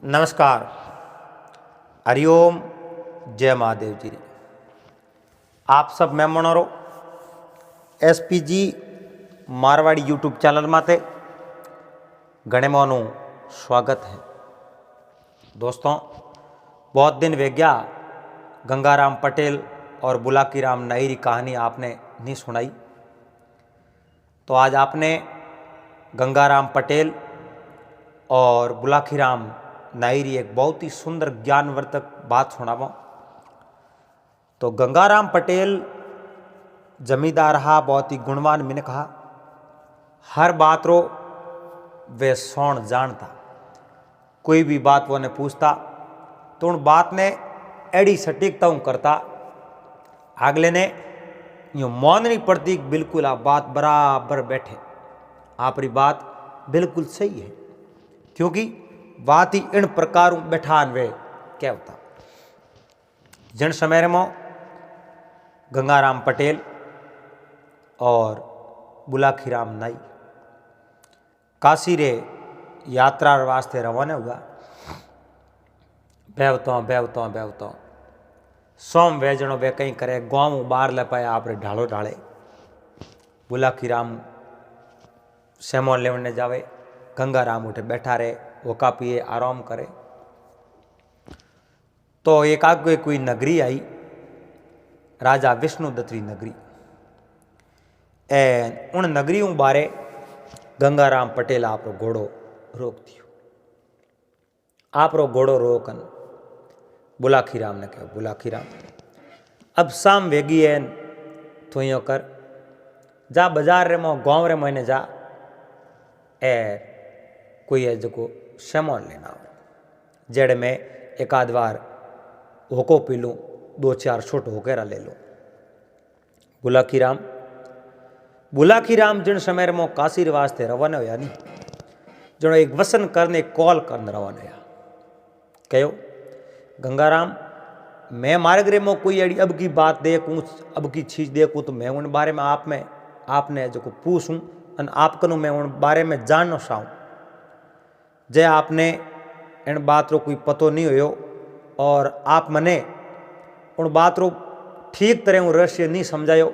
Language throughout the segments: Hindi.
नमस्कार, हरिओम, जय महादेव जी। आप सब मेहमानों एसपीजी मारवाड़ी यूट्यूब चैनल माते घणे मानु स्वागत है। दोस्तों, बहुत दिन वे गया गंगाराम पटेल और बुलाकीराम नाई की कहानी आपने नहीं सुनाई, तो आज आपने गंगाराम पटेल और बुलाकीराम नायरी एक बहुत ही सुंदर ज्ञानवर्धक बात सुनावा। तो गंगाराम पटेल जमींदार रहा, बहुत ही गुणवान मैंने कहा, हर बात रो वे सौण जानता। कोई भी बात वो ने पूछता तो उन बात ने एड़ी सटीकता करता, अगले ने यूँ मौन नहीं पड़ती, बिल्कुल आप बात बराबर बैठे, आपरी बात बिल्कुल सही है, क्योंकि बात ही इन प्रकार बैठान वे क्या होता। जिन समय में गंगाराम पटेल और बुलाकीराम नाई काशी रे यात्रा वास्ते रवाना हुआ। बेवतो सोम वे जनो वे कहीं करे गाँव बाहर ले पाए आप ढालो ढाले। बुलाकीराम सेमोन लेवने जावे, गंगाराम उठे बैठा रहे, वोका पिए आराम करे। तो एक आगे कोई नगरी आई, राजा विष्णुदत्त री नगरी। उन नगरी बारे गंगाराम पटेल आप घोड़ो रोक दियो। आप घोड़ो रोकन बुलाकीराम ने कहो, बुलाकीराम अब शाम वेगी है, तो यो कर जा बाजार रे मो गाँव रे मैंने जा कोई है जो सामान लेना हो, जड़ में एक आध बार होको पी लूँ, दो चार छोट होकेरा ले लो। बुलाकीराम जिन समय में काशी वास्ते रवाना होया नहीं, जनो एक वसन करने कॉल करने रवाना होया। कहो गंगाराम, मैं मार्ग रे में कोई अड़ी अब की बात देखूँ, अब की चीज देखूँ, तो मैं उन बारे में आपने जो पूछूँ और आप कनू मैं उन बारे में जानना चाहूँ। जे आपने इन बात रो कोई पतो नहीं होयो और आप मने उन बात रो ठीक तरह रहस्य नहीं समझायो,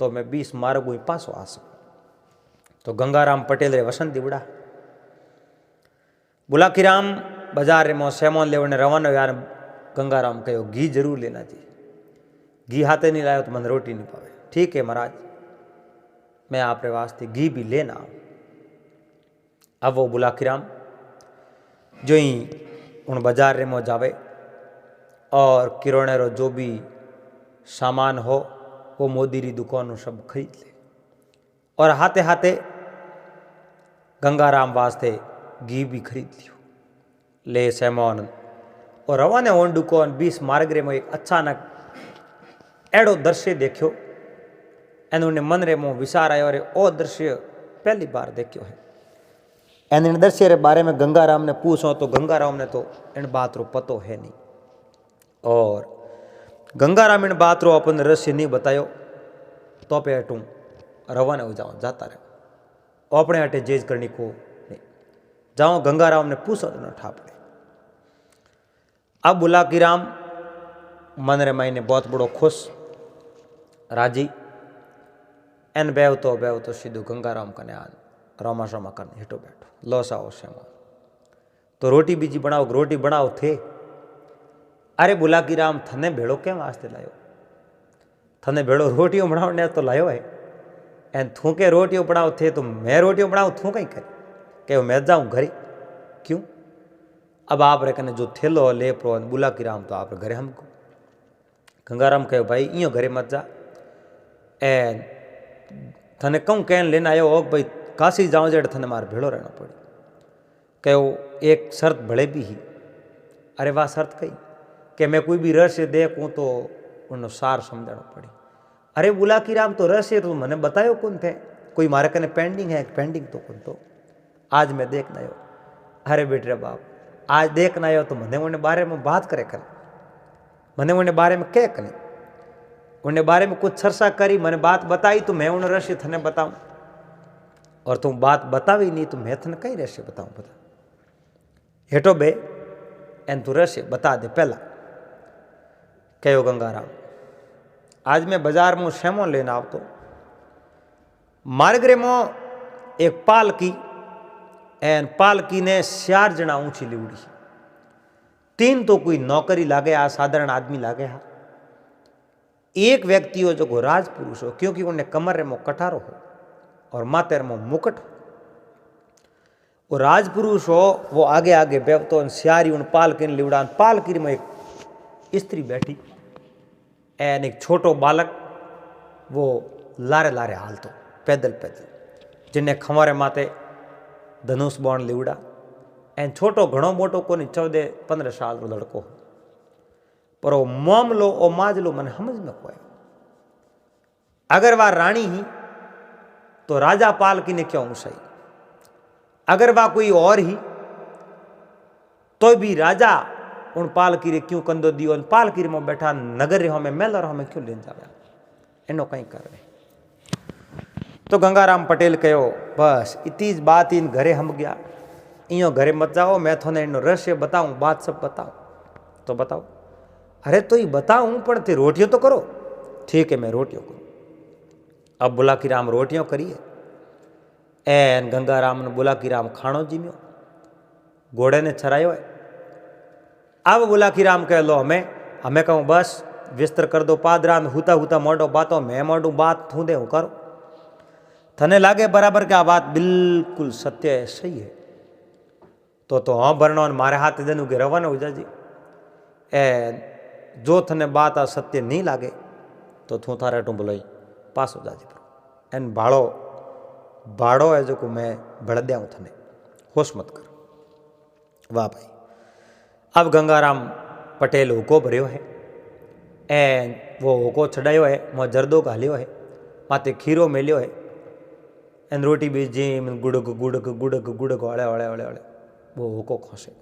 तो मैं 20 मार्ग हुई पासो आ सकूँ। तो गंगाराम पटेल रे वसंत दिवड़ा। बुलाकीराम बाजार रे मो सेमोन लेवने रवाना हो। यार गंगाराम कहो घी जरूर लेना चाहिए, घी हाथे नहीं लायो तो मन रोटी नहीं पावे। ठीक है महाराज, मैं आप रे वास्ते घी भी लेना आऊँ। अब वो बुलाकीराम जो ही उन बाजार रे मो जावे और किरोने रो जो भी सामान हो वो मोदी री दुकानों सब खरीद ले, और हाथे हाथे गंगाराम वास्ते घी भी खरीद लियो ले सेमोन। और रवाने होन दुकान 20 मार्ग रे मो एक अचानक एड़ो दृश्य देखो, एने मन रे मो विचार आयो, रे ओ दृश्य पहली बार देखो है। इन दृश्य रे बारे में गंगाराम ने पूछो तो गंगाराम ने तो इन बात रो पतो है नहीं, और गंगाराम इन बात रो अपन रहस्य नहीं बतायो, तो पे हटू रवाना हो जाओ, जाता रहो अपने हटे जेज करनी को नहीं जाओ। गंगाराम ने पूछो तो न ठापड़े। अब बुलाकीराम मन रे मायने बहुत बड़ो खुश राजी, एन बेवतो सीधो गंगाराम कने आन रामा रामा करने हिटो बैठो, लोसा हो सेमोन। तो रोटी बीजी बनाओ, रोटी बनाओ थे। अरे बुलाकीराम थने भेड़ो क्या वास्ते लायो, थने भेड़ो रोटियों बनाने तो लायो है, एन थू के रोटियों बनाओ थे, तो मैं रोटियों बनाऊँ थू कहीं करे, कहो मैं जाऊँ घरे क्यों। अब आप रे कने जो थेलो ले प्रो बुलाकीराम तो आप घरे हमको। गंगाराम कहो भाई इं घरे मत जा, एन थने कहूँ कैन लेना आयो हो भाई काशी जाऊँ जेड़ थने मार भेड़ो रहना पड़ी। कहो एक शर्त भले भी ही। अरे वाह शर्त कही कि मैं कोई भी रहस्य देखूँ तो उन सार समझाना पड़ी। अरे बुलाकीराम तो रहस्य तो मैंने बतायो कौन थे, कोई मारे कने पेंडिंग है, पेंडिंग तो कौन तो आज मैं देखना आयो। अरे बेटे बाप आज देखना आयो तो मैंने उन्हें बारे में बात करे कर, मैंने उन्हें बारे में क्या करें, उन्हें बारे में कुछ चर्चा करी, मैंने बात बताई तो मैं उन रहस्य थने बताऊँ, और तुम बात बतावी नहीं तो मैं थने कई रहस्य बताऊँ। बता हेठो बे एन तू रहस्य बता दे। पहला कहो गंगाराम, आज मैं बाजार में शेमो लेने आवतो, मार्गरे में एक पालकी एन पालकी ने 4 जना ऊंची लीवड़ी, 3 तो कोई नौकरी लागे, आ साधारण आदमी लागे। हा एक व्यक्ति हो जो राजपुरुष हो, क्योंकि उन्हें कमर में कठारो हो और माथे में मुकुट हो। वो राजपुरुष हो, वो आगे आगे बैठतो, सियारी उन पालकी ने लीवड़ा। पालकी में एक स्त्री बैठी एन एक छोटो बालक वो लारे लारे हालतो पैदल पैदल, जिन्हें खमारे माथे धनुष बाण लीवड़ा। एन छोटो घणो मोटो कोनी, 14-15 साल रो लड़को, पर वो मामलो ओ माजलो मन समझ में कोई। अगर वह रानी ही तो राजा पालकी ने क्यों सही, अगर वह कोई और ही तो भी राजा उन पालकी रे क्यों कंदो दियो, उन पालकी में बैठा नगर रहो में मेला रहो में क्यों लेन जावे, एनो कहीं कर रहे। तो गंगाराम पटेल कहो, बस इतनी बात इन घरे हम गया, इं घरे मत जाओ, मैं थोने इन रहस्य बताऊं, बात सब बताऊं। तो बताओ। अरे तो ये बताऊं पर ते रोटियों तो करो। ठीक है, मैं रोटियों करूं। अब बुलाकी राम रोटियों करिए। एन गंगाराम ने बुलाकी राम खाणो जीम्यो, घोड़े ने छरायो है। अब बुलाकी राम कह लो, हमें कहूँ बस विस्तर कर दो पादरा, हुता हुता मोडो बातो, मैं मोडू बात थू दे हूँ करो। थने लागे बराबर के आ बात बिल्कुल सत्य है, सही है, तो हाँ भरणो मारे हाथ देनु के रवाना हो जाजी। ए जो थने बात आ सत्य नहीं लागे तो थू थारे टू बोलाई पास हो जाजी। एन भाड़ो है जो को मैं भड़ दिया हूँ, थने होश मत कर। वाह भाई। अब गंगाराम पटेल हुको भरियो है, एन वो हुको छड़ायो है, मो जरदो घालियो है, माथे खीरो मेलियो है, एन रोटी बीजी गुड़क गुड़क गुड़क गुड़क हड़े हड़े हड़े हड़े वो हुको खोसे।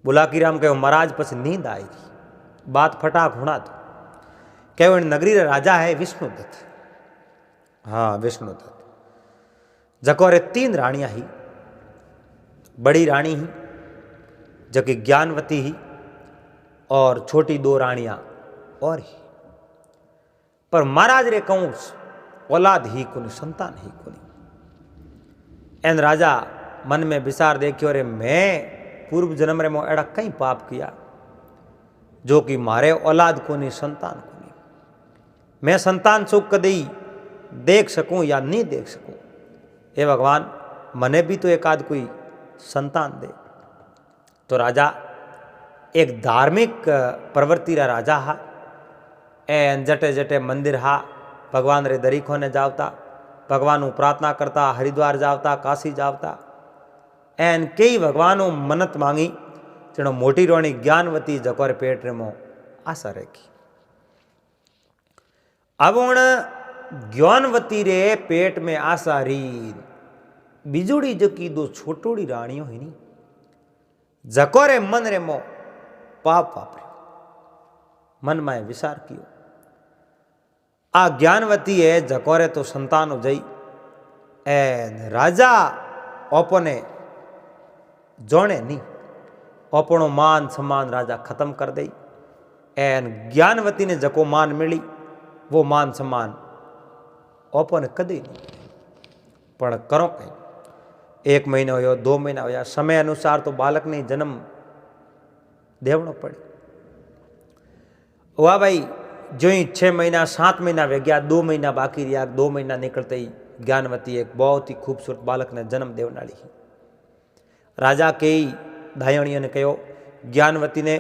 बुलाकी राम कहो, महाराज पछ नींद आई थी, बात फटाक होना तो कहो नगरी रे राजा है विष्णुदत्त। हाँ विष्णुदत्त, जको रे 3 रानियां ही, बड़ी रानी ही जकी ज्ञानवती ही और छोटी 2 रानियां और ही। पर महाराज रे कहूं औलाद ही कोनी, संतान ही कोनी। एन राजा मन में विचार देखियो, रे मैं पूर्व जन्म रे मो एड़ा कई पाप किया जो कि मारे औलाद कोनी, संतान कोनी। मैं संतान सुख कदी देख सकूं या नहीं देख सकूं, हे भगवान मने भी तो एक आध कोई संतान दे। तो राजा एक धार्मिक प्रवृत्ति रा राजा हा, एन जटे जटे मंदिर हा, भगवान रे दरीखों ने जावता, भगवान प्रार्थना करता, हरिद्वार जावता, काशी जावता। एन कई भगवानों मन्नत मांगी, जनो मोटी रोणी ज्ञानवती जकोर पेट रे मो आशा रखी। अब उन ज्ञानवती रे पेट में आशा री बिजुड़ी जकी 2 छोटोड़ी रानियों ही नी, जकोरे मन रे मो पाप वापरे। मन में विचार कियो, आ ज्ञानवती है जकोरे तो संतान हो जाई, एन राजा ओपने जोने नहीं, अपनो मान सम्मान राजा खत्म कर दई। एन ज्ञानवती ने जको मान मिली वो मान सम्मान ओपने कदी नहीं। पण करो कहीं, 1 महीना होया, 2 महीना होया, समय अनुसार तो बालक ने जन्म देवनो पड़े। वाह भाई, जो ही 6 महीना 7 महीना वे गया, 2 महीना बाकी रहा, 2 महीना निकलते ही ज्ञानवती एक बहुत ही खूबसूरत बालक ने जन्म देवनाली ही। राजा के धायणियों ने कहो, ज्ञानवती ने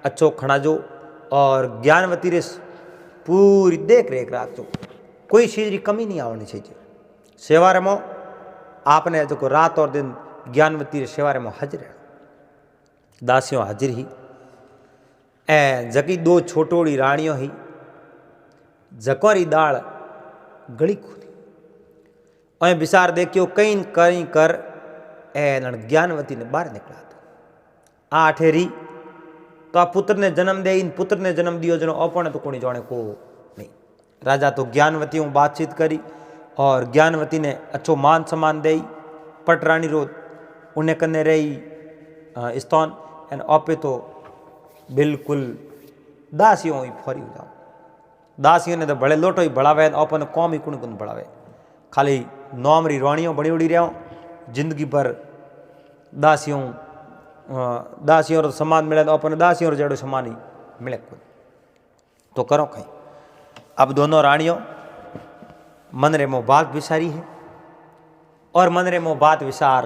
अच्छो खणाजो और ज्ञानवती रे पूरी देख रेख रखो, कोई चीज की कमी नहीं आनी चाहिए। सेवा रमो आपने जो रात और दिन ज्ञानवती रे सेवा रमो हाजिर है, दासियों हाजिर ही। ए जकी 2 छोटोड़ी रानियों ही, जकोरी दाल गली खुली और विचार देखियो कहीं कहीं कर ए ज्ञानवती ने बाहर निकला था। आ ठेरी तो आ पुत्र ने जन्म दे, इन पुत्र ने जन्म दियो जनो अपने तो कोनी जाने को नहीं। राजा तो ज्ञानवती हूँ बातचीत करी और ज्ञानवती ने अच्छो मान सम्मान दे। पटरानी रो उन्हें कने रही स्तोन एन ओपे तो बिल्कुल दासियों ही फरी हो जाओ। दासियों ने तो बड़े लोटो ही बढ़ावे, ओपन कौम ही कुण बढ़ावे। खाली नौमरी रोणियों बड़ी उड़ी रहा जिंदगी भर दासियों रो सम्मान मिले तो अपन दासियों रो जड़ो सम्मान ही मिले कुछ तो करो कहीं। अब दोनों रानियों मन रे मो बात विसारी है और मन रे मो बात विसार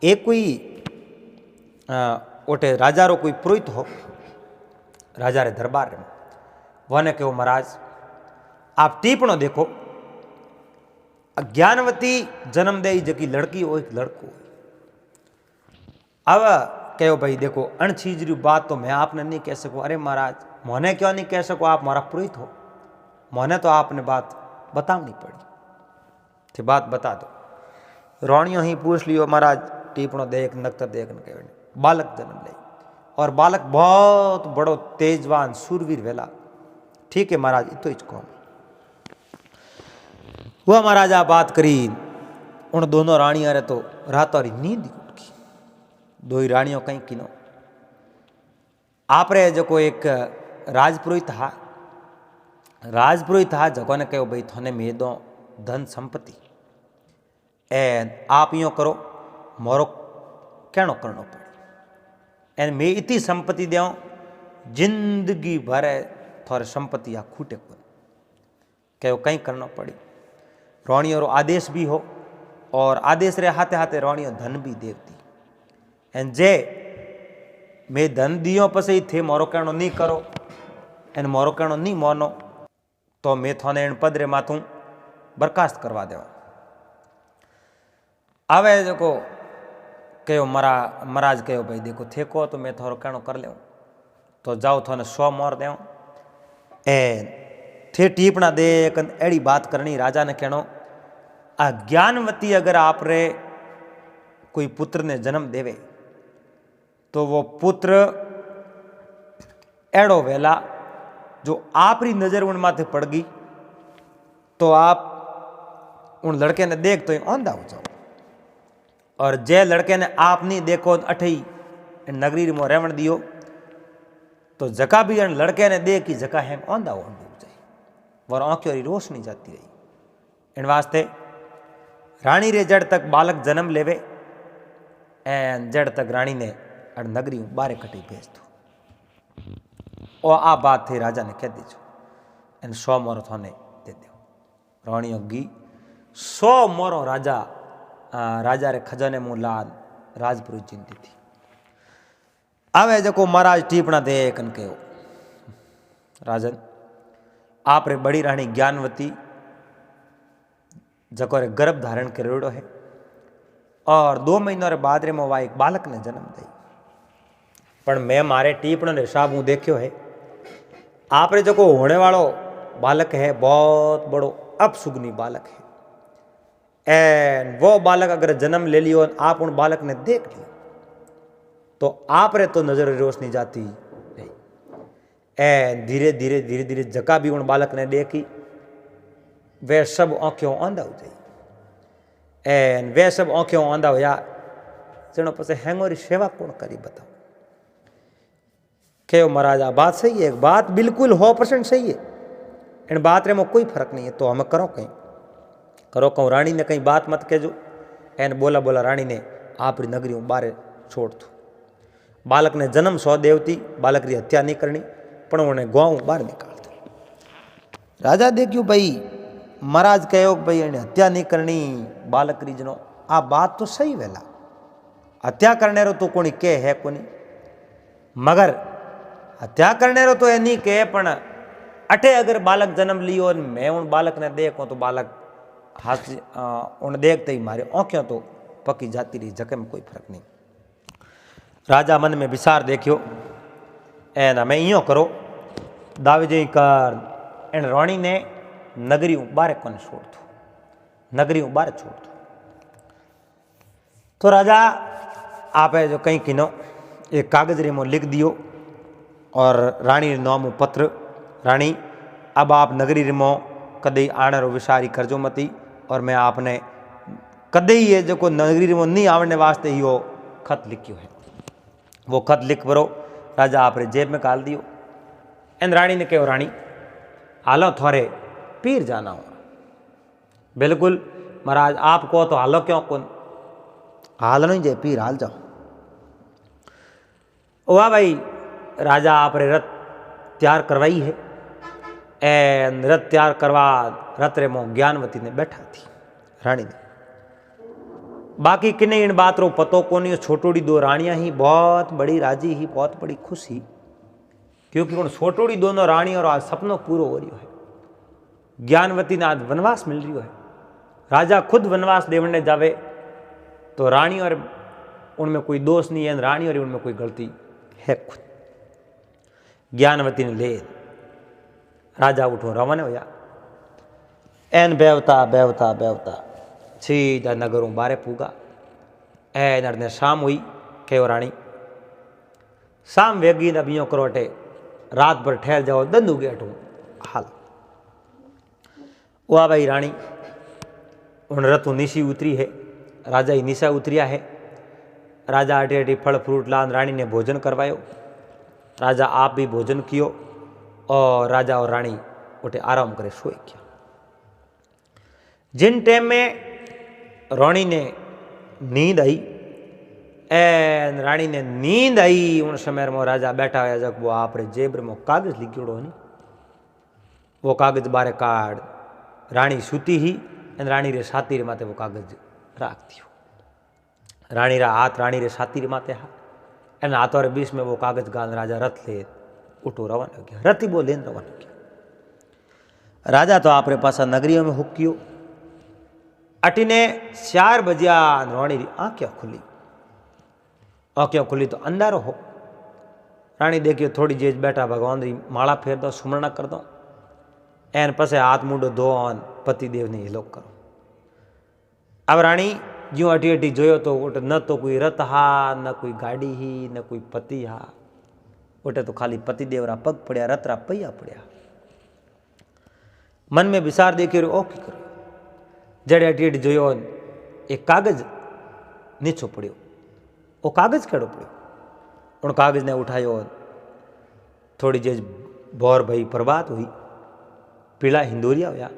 एक कोई ओटे राजा रो कोई पुरोहित हो राजा रे दरबार में वने कहो महाराज आप टीपणो देखो ज्ञानवती जन्म दे जकी लड़की हो एक लड़को हो। अब कहो भाई देखो अण चीज री बात तो मैं आपने नहीं कह सकूँ। अरे महाराज मोने क्यों नहीं कह सको, आप मारा पुरोहित हो, मोने तो आपने बात बतानी पड़ी थी, बात बता दो। रोणियों ही पूछ लियो महाराज टीपणो देख नक्तर देख न कहे बालक जन्म ले और बालक बहुत बड़ो तेजवान सूरवीर वेला। ठीक है महाराज तो इचको वह महाराजा बात करी। उन दोनों रानियां रे तो रातों री नींद उठ गई। दो ही रानियों कहीं किनो आप रे जो को एक राजपुरोहित हा जगो ने कहो भाई थोने में दो धन संपत्ति एन आप यो करो मोरो कहनो करनो पड़े एन मैं इतनी संपत्ति देव जिंदगी भर थोड़े संपत्ति आ खूटे को कहो कहीं करना पड़ी। रोणियों रो आदेश भी हो और आदेश रे हाथे हाथे रोणियों धन भी देती एन जे मैं धन दियो पसे थे मोरो कहनो नहीं करो एन मोरो कहनो नहीं मोनो तो मैं थोने इन पद रे माथू बर्खास्त करवा देवा। आवे जो कहो महाराज कहो भाई देखो थे को तो मैं थोड़ो कहनो कर ले तो जाओ थोने 100 मोर देव एन थे टीपना दे एड़ी बात करनी। राजा ने कहनो अज्ञानवती अगर आप रे कोई पुत्र ने जन्म देवे तो वो पुत्र एड़ो वेला जो आप री नजर उन माथे पड़ गई तो आप उन लड़के ने देख तो औंधा हो जाओ और जे लड़के ने आप नहीं देखो अठई नगरी में रेवण दियो तो जका भी इन लड़के ने देख की जका है औंधा हो जाए और आंखों री रोशनी जाती रही। इन वास्ते रानी रे जड़ तक बालक जन्म लेवे एन जड़ तक रानी ने नगरी बारे कटी भेज दो और आ बात थी राजा ने कह दीजो एन 100 मोरो थोने दे दो। रानियों गी 100 मोरो राजा रे खजाने मुँह लाल राजपुरी चिंती थी। आवे जो महाराज टीपना दे कन कहो राजन आप रे बड़ी रानी ज्ञानवती जको रे गर्भ धारण करेड़ो है और 2 महीनों रे बाद रे मोवा एक बालक ने जन्म दई पण मैं मारे टीपण रे हिसाब हूँ देखियो है आप रे जो होने वालो बालक है बहुत बड़ो अपसुगनी बालक है एन वो बालक अगर जन्म ले लियो आप उन बालक ने देख लियो तो आप रे तो नजर रोशनी जाती नहीं एन धीरे धीरे धीरे धीरे जका भी उन बालक ने देखी वे सब आंखों आंधा हो जाई एन वे सब आंखों आंधा होया जनो पसे हेंगोरी सेवा कौन करी बताओ। कहो महाराज आ बात सही है, बात बिल्कुल 100% सही है, इन बात रे में कोई फर्क नहीं है तो हमें करो कहूँ रानी ने कहीं बात मत कहजो एन बोला रानी ने आप री नगरी बारे छोड़ दो। बालक ने जन्म 100 देवती बालक री हत्या नहीं करनी पण उन्हें गाँव बाहर निकाल दो। राजा देखियो भाई महाराज कहो भाई इन्हें हत्या नहीं करनी बालक री जनो आ बात तो सही वेला हत्या करने रो तो कोनी के है कोनी मगर हत्या करने रो तो ये नहीं कहे पण अठे अगर बालक जन्म लियो मैं उन बालक ने देखो तो बालक हाथ उन देखते ही मारे आंखों तो पकी जाती रही जके में कोई फर्क नहीं। राजा मन में विचार देखियो एन हमें इं करो दावे जी कर इन रानी ने नगरी बारे कौन छोड़ दो नगरी बारे छोड़ दो। तो राजा आप जो कहीं किनो एक कागज रे में लिख दियो और रानी नाम पत्र रानी अब आप नगरी रिमो कदे आने रो विचारी करजो मती और मैं आपने कदे ही ये जो नगरी रिमो नहीं आवने वास्ते यो खत लिखियो है। वो खत लिख बरो राजा आप रे जेब में गाल दियो। एन रानी ने कहो रानी हालो थोड़े पीर जाना हो। बिल्कुल महाराज आप कहो तो हालो क्यों कौन हाल नहीं जे पीर हाल जाओ। वाह भाई राजा आप रे रथ तैयार करवाई है। एन रथ तैयार करवा रथ रे मोह ज्ञानवती ने बैठा थी रानी ने। बाकी किन्ने इन बात रो पतो कोनी। छोटोड़ी दो रानियां ही बहुत बड़ी राजी ही बहुत बड़ी खुश ही क्योंकि उन छोटोड़ी दोनों रानी और आज सपनों पूरो हो रही है। ज्ञानवती ने आज वनवास मिल रही है। राजा खुद वनवास देवने जावे तो रानी और उनमें कोई दोष नहीं है। रानी और उनमें कोई गलती है खुद। ज्ञानवती ने ले राजा उठो रवाना होया। एन बेवता बेवता बेवता सीधा नगरों बारे पूगा। एन ने शाम हुई कहो रानी शाम वेगी अभियो करोटे रात भर ठहर जाओ दंदू गेट हूँ हाल। वाह भाई रानी उन रतु निशी उतरी है। राजा ही निशा उतरिया है। राजा अटे अटी फल फ्रूट लान रानी ने भोजन करवायो। राजा आप भी भोजन कियो और राजा और रानी उठे आराम करे सोए किया। जिन टाइम में रानी ने नींद आई एन रानी ने नींद आई उन समय में राजा बैठा हुआ जब वो आप रे जेब में कागज लिखियोड़ो नहीं। वो कागज बारे काट रानी सूती ही एन रानी रे छाती रे माथे वो कागज राख दियो। रानी रा हाथ रानी रे छाती रे माथे हा एन हाथों रे बीच में वो कागज गाल राजा रथ ले उठो रवाना गया। रथ ही वो लेन रवाना गया। राजा तो आप रे पासा नगरियों में हुक्कियो। अटीने 4 बजिया रानी री आंखें खुली। आंखें खुली तो अंधारो हो। रानी देखियो थोड़ी जेज बैठा भगवान री माला फेर दो सुमरना कर दो एन पसे हाथ मुंडो धो पति देव ने हिलो करो। अब रानी ज्यों अटी अटी जोयो तो उठे न तो कोई रथ हा न कोई गाड़ी ही न कोई पति हा। उठे तो खाली पति देव रा पग पड़िया रथ रा पहिया पड़िया। मन में विचार देखियो ओ की करो। जड़े अटी अटी जोयो एक कागज नीचो पड़ियो। वो कागज केड़ो पड़ियो। उन कागज ने उठायो थोड़ी जेज भौर भई प्रभात हुई पीला हिंदोरिया होया।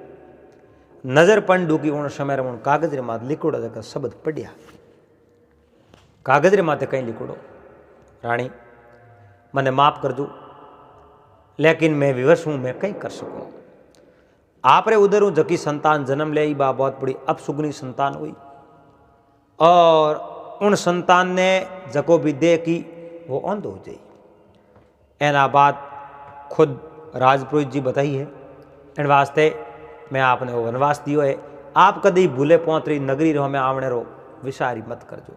नजर पण डूकी उन समय उन कागज रे मात लिखोड़ा जका शब्द पढ़िया। कागज रे माते कहीं लिखोड़ो रानी मने माफ कर दो लेकिन मैं विवश हूं मैं कहीं कर सकूं। आप रे उधर हूं जकी संतान जन्म ले बा बहुत बड़ी अपसुगनी संतान हुई और उन संतान ने जको भी दे की वो अंधो हो जाई। एना बात खुद राजपुरोहित जी बताई है। इन वास्ते मैं आपने वो वनवास दियो है। आप कदी भूले पौतरी नगरी रहो में आवने रो विचार मत करजो।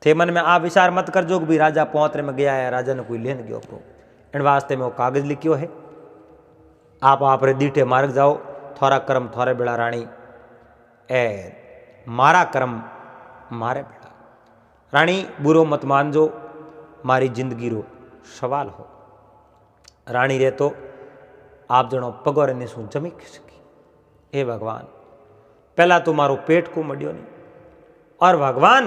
थे मन में आप विचार मत करजो कि भी राजा पौतरे में गया है राजा ने कोई लेन गयो को। इन वास्ते में वो कागज लिखियो है। आप रे दीठे मार्ग जाओ थोड़ा कर्म थोड़े बेड़ा रानी ए मारा कर्म मारे बेड़ा। रानी बुरो मत मानजो मारी जिंदगी रो सवाल हो। रानी रे तो आप जनो पगोरे ने सू जमी सकी। हे भगवान पहला तो मारो पेट को मड्यो नहीं और भगवान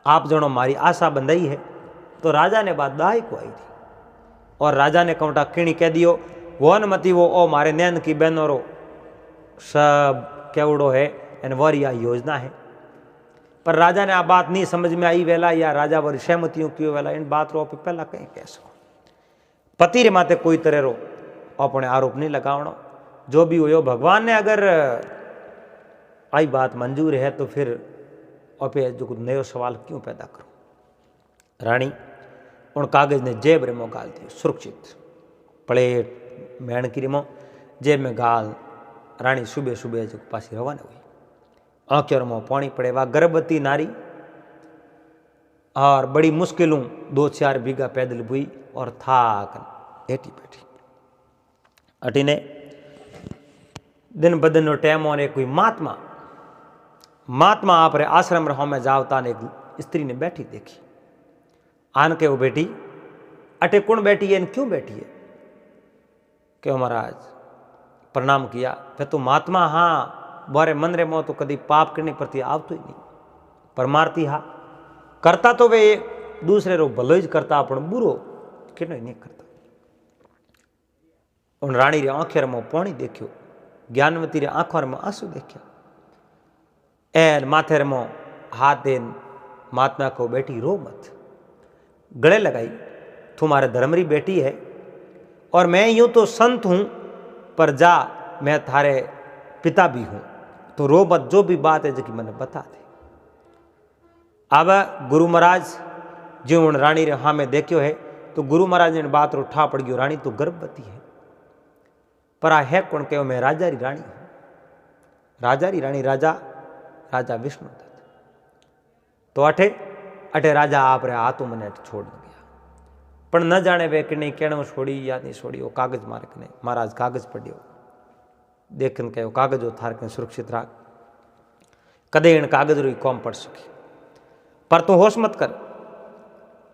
आप जनो मारी आशा बंधाई है तो राजा ने बात दाई को आई थी और राजा ने कौटा किणी कह दियो वो न मती वो ओ मारे नैन की बहनों रो सब केवड़ो है एन वरी या योजना है। पर राजा ने आ बात नहीं समझ में आई वेला या राजा वरी सहमतियों क्यों वेला इन बात रो पहला कहीं कह सको। पति रे माते कोई तरह रो अपने आरोप नहीं लगावनो। जो भी हो भगवान ने अगर आई बात मंजूर है तो फिर अपे जो कुछ नयो सवाल क्यों पैदा करो। रानी उन कागज ने जेब रे गाल दियो सुरक्षित प्लेट मैण की रिमो जेब में गाल। रानी सुबह सुबह जो पासी रवाना हुई। आंखें और मुँह पानी पड़े। वह गर्भवती नारी और बड़ी मुश्किलों 2-4 बीघा पैदल हुई और थाक बैठी बैठी अटीने दिन बदन टाइम और कोई महात्मा आप रे आश्रम रहो में जावता ने एक स्त्री ने बैठी देखी। आन के वो बेटी अटे कौन बैठी है क्यों बैठी है। क्यों महाराज प्रणाम किया। फिर तो महात्मा हाँ बारे मन रे मो तो कभी पाप करने प्रति आवतो ही नहीं परमार्थी हा करता तो वे दूसरे रो भलो ही करता, अपन बुरो कि नहीं करता। उन राणी रे आंखेर में पानी देखियो, ज्ञानवती रे आंखों में आंसू देखिया, एन माथे में हाथ देन महात्मा को बेटी रो मत, गले लगाई, तुम्हारे धर्मरी बेटी है और मैं यूं तो संत हूं, पर जा मैं थारे पिता भी हूं, तो रो मत, जो भी बात है जो मैंने बता दे। अब गुरु महाराज जो उन रानी रे हाँ में देखियो है, तो गुरु महाराज ने बात रो ठा पड़ गयो, रानी तो गर्भवती है, पर आ है कौन कहो, मैं राजा री रानी हूं, राजा री रानी, राजा राजा विष्णुदत्त। तो अठे अठे राजा आप रे हाथों मैंने छोड़ गया, पर न जाने वे कि नहीं कहना छोड़ी या नहीं छोड़ी, वो कागज मारे के नहीं, महाराज कागज पढ़ियो, देखन कहो कागज हो थार के सुरक्षित राख, कदे इन कागज रो कौम पढ़ सके, पर तू होश मत कर।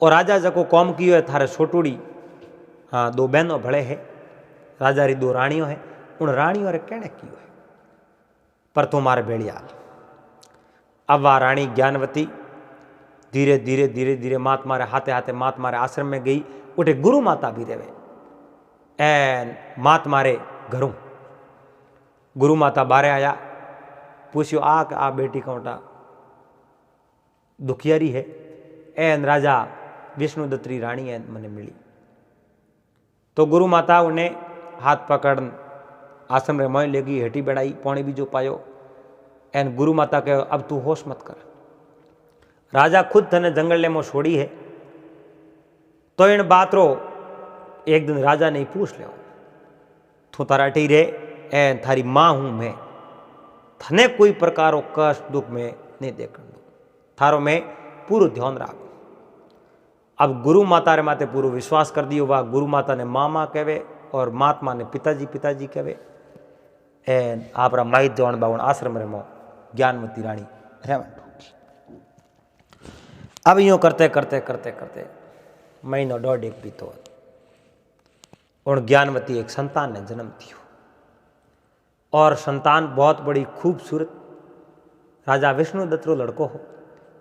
और राजा जको कौम कियो है थारे छोटूड़ी, हाँ 2 बहनों भले है, राजा री 2 रानियों है, उन रानियों रे कहने कियो है, पर तुम्हारे बेड़ियाल। अब वह रानी ज्ञानवती धीरे धीरे धीरे धीरे महात्मा रे हाथे हाथे महात्मा रे आश्रम में गई, उठे गुरु माता भी रेवे, एन महात्मा रे घरों गुरु माता बारे आया, पूछ्यो आ बेटी कौटा दुखियारी है, एन राजा विष्णुदत्त री रानी एन मने मिली। तो गुरु माता उन्हें हाथ पकड़ आश्रम रे मोय लेगी, हेठी बेड़ाई, पानी बीजो पायो, एन गुरु माता कहो अब तू होश मत कर, राजा खुद तने जंगल में छोड़ी है, तो इन बात रो एक दिन राजा ने पूछ लियो, तू तारा टी रे, एन थारी मां हूं मैं, थने कोई प्रकारो कष्ट दुख में नहीं देखण दो, थारो में पूरा ध्यान राखो। अब गुरु माता रे माते पूरा विश्वास कर दियो, वह गुरु माता ने मामा कहवे और महात्मा ने पिताजी पिताजी कहवे, एन आपरा माई जवान बावन आश्रम रे मो ज्ञानवती रानी रहवन। अब यूं करते करते करते करते महीनो 1.5 बीतो और ज्ञानवती एक संतान ने जन्म दियो, और संतान बहुत बड़ी खूबसूरत राजा विष्णुदत्त रो लड़को हो,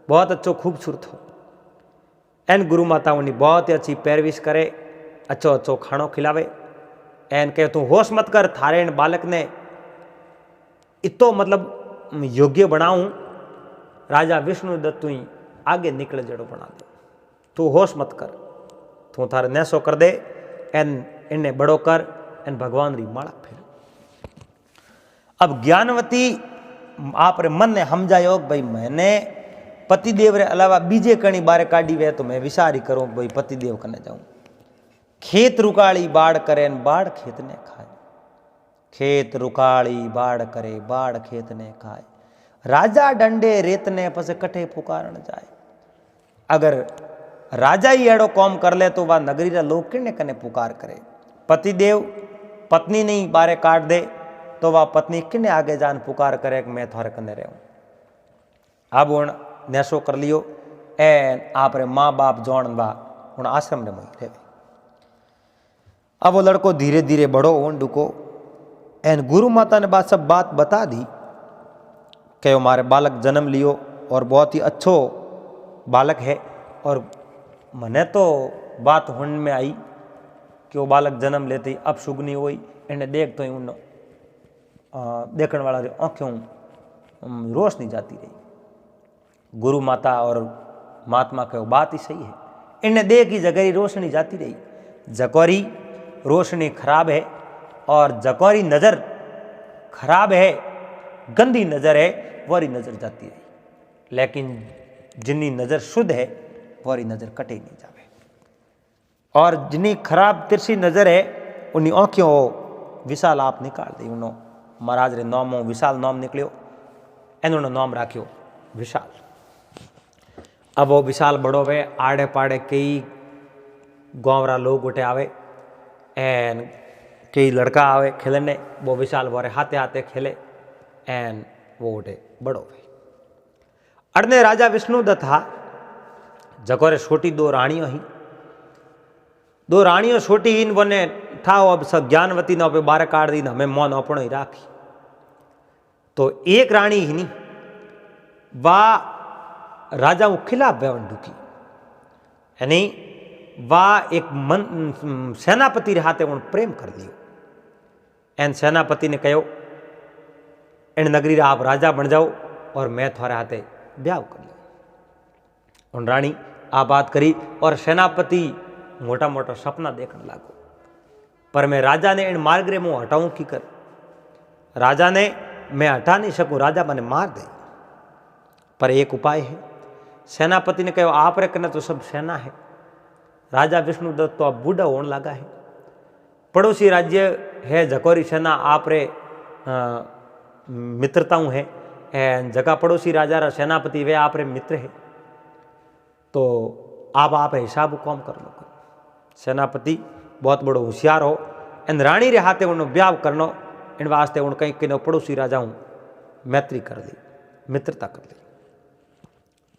बहुत अच्छो खूबसूरत हो। एन गुरु माता उन्हें बहुत ही अच्छी पैरविश करे, अच्छो अच्छो खानो खिलावे, एन कहे तू होश मत कर, थारे इन बालक ने इतो मतलब योग्य बनाऊं, राजा विष्णुदत्त तू आगे निकले जड़ो बना दे, तू होश मत कर, तू थारे नैसो कर दे, एन इन्हें बड़ो कर, एन भगवान री माला फिर। अब ज्ञानवती आप रे मन ने समझायो भाई मैंने पतिदेव रे अलावा बीजे कणी बारे काढ़ी वे, तो मैं विचारी करूं भाई पतिदेव कने जाऊं। खेत रुकाली बाढ़ करे, बाढ़ खेत ने खाए, खेत रुकाली बाढ़ करे, बाढ़ खेत ने खाए, राजा डंडे रेत ने पसे कठे पुकारन जाए। अगर राजा ही एड़ो कौम कर ले, तो वह नगरी रा लोग किने कने पुकार करे। पतिदेव पत्नी नहीं बारे काट दे, तो वह पत्नी किने आगे जान पुकार करे कि मैं थारे कने रहूं। अब उन नेशो कर लियो, एन आप रे माँ बाप जौन बा उन आश्रम रे मई रहे। अब वो लड़को धीरे धीरे बड़ो होन डुको, एन गुरु माता ने बात सब बात बता दी कि हमारे बालक जन्म लियो और बहुत ही अच्छो बालक है, और मने तो बात हुन में आई कि वो बालक जन्म लेते ही अब सुगनी हुई, इन्हें देख तो ही उन देखने वाला आँखें रोशनी जाती रही। गुरु माता और महात्मा के बात ही सही है, इन्हें देख ही जगरी रोशनी जाती रही। जकोरी रोशनी खराब है और जकोरी नज़र खराब है, गंदी नज़र है, वरी नज़र जाती रही, लेकिन जिन्नी नज़र शुद्ध है वरी नज़र कटे नहीं जावे। और जिन्नी खराब तिरछी नज़र है उन्नी आँखों विशाल आप निकाल दी। उन्हों महाराज रे नामों विशाल नाम निकलियो, इन्होंने नाम राख्यो विशाल। अब वो विशाल बड़ो वे, आड़े पाड़े कई गाँवरा लोग उठे आवे, एन कई लड़का आवे खेलने, वो विशाल वारे हाथे हाथे खेले, एन वो उठे बड़ो वे। अड़ने राजा विष्णुदत्त था, जकोरे छोटी 2 रानियों ही, 2 रानियों छोटी ही बने था। अब सब ज्ञानवती ने पे बारे काट दी, हमें मौन अपनो ही राखी। तो एक रानी ही नहीं, वाह राजा के खिलाफ व्यवन ढूकी यानी वाह एक सेनापति रे हाथे उन प्रेम कर लियो। एन सेनापति ने कहो इन नगरी रा आप राजा बन जाओ और मैं थारे हाथे ब्याह कर लियो। उन रानी आ बात करी और सेनापति मोटा मोटा सपना देखने लागो, पर मैं राजा ने इन मार्ग रे मुँह हटाऊं की कर। राजा ने मैं हटा नहीं सकूं, राजा मैंने मार दे, पर एक उपाय है। सेनापति ने कहो आप रे कने तो सब सेना है, राजा विष्णुदत्त तो अब बूढ़ा होने लगा है, पड़ोसी राज्य है जकोरी सेना आप रे मित्रताओं है, जगह पड़ोसी राजा रा सेनापति वे आप रे मित्र है, तो आप हिसाब कौम कर लो। सेनापति बहुत बड़ो होशियार हो, इन रानी रे हाथे उन ब्याह करनो, इन वास्ते उन कहीं किनो पड़ोसी राजा हूँ मैत्री कर ली, मित्रता कर ली।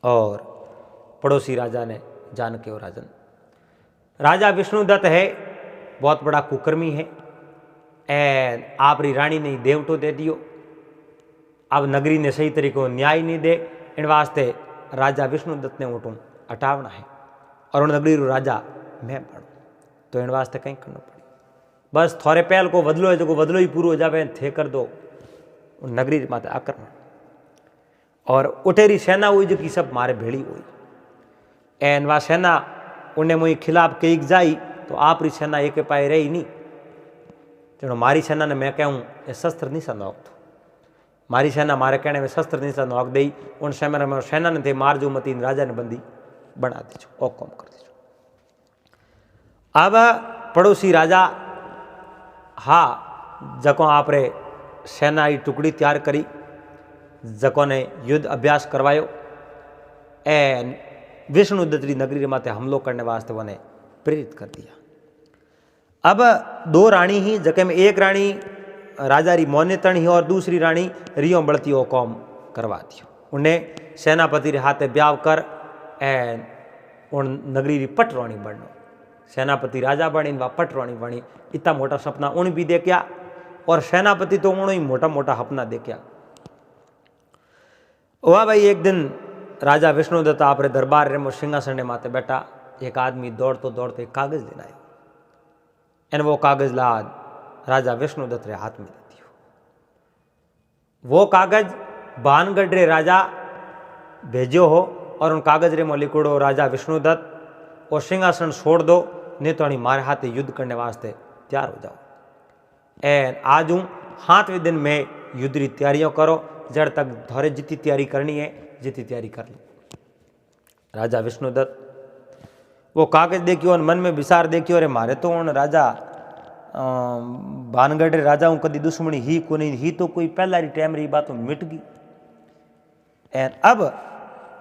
और पड़ोसी राजा ने जान के और राजा विष्णुदत्त है बहुत बड़ा कुकर्मी है, एंड आपरी रानी ने देवटो दे दियो, अब नगरी ने सही तरीके को न्याय नहीं दे, इन वास्ते राजा विष्णुदत्त ने उठूँ हटावना है और उन नगरी रो राजा मैं पढ़ू, तो इन वास्ते कहीं करना पड़े। बस थोड़े पहल को बदलो है जो बदलो ही पूरा हो जाए थे कर दो उन नगरी माते आक्रमण, और उठेरी सेना हुई जो कि सब मारे भेड़ी हुई, एन वह सेना उन्हें मुझे खिलाफ कई जाई, तो आप री सेना एक पाए रही नहीं, जो मारी सेना ने मैं कहूँ ये शस्त्र नहीं सा नोक, मारी सेना मारे कहने में शस्त्र नहीं सा नोक दई, उन समय में सेना ने थे मार जो मती राजा ने बंदी बना दीजो और कम कर दीजो। अब पड़ोसी राजा हाँ जको आप रे सेना की टुकड़ी तैयार करी, जको ने युद्ध अभ्यास करवायो, एन विष्णुदत्त री नगरी रे माथे हमलो करने वास्ते उन्हें प्रेरित कर दिया। अब दो रानी ही जके में एक रानी राजा री मोनेतण ही और दूसरी रानी रियो बड़ती हो कौम करवा दियो। उन्हें सेनापति रे हाथे ब्याह कर एन उन नगरी री पटरानी बननो, सेनापति राजा बनी व पटरानी बनी, इतना मोटा सपना उन भी देखा, और सेनापति तो उन्होंने मोटा मोटा सपना देखा। वाह भाई एक दिन राजा विष्णुदत्त आप रे दरबार रे सिंहासन माते बैठा, एक आदमी दौड़तो दौड़ते एक कागज लेना आयो, एन वो कागज लाद राजा विष्णुदत्त रे हाथ में दे दियो। वो कागज बानगढ़ रे राजा भेजो हो, और उन कागज रे में लिखोड़ो राजा विष्णुदत्त और सिंहासन छोड़ दो, नहीं तो मारे हाथे युद्ध करने वास्ते तैयार हो जाओ। एन आज हूँ 7वें दिन में युद्ध की तैयारियों करो, जड़ तक थोड़े जितनी तैयारी करनी है जितनी तैयारी कर लो। राजा विष्णुदत्त वो कागज देखियो और मन में विचार देखियो, अरे मारे तो उन राजा बानगढ़ राजा हूँ कदी दुश्मनी ही को नहीं, ही तो कोई पहला री टाइम रही बात मिट गई। एन अब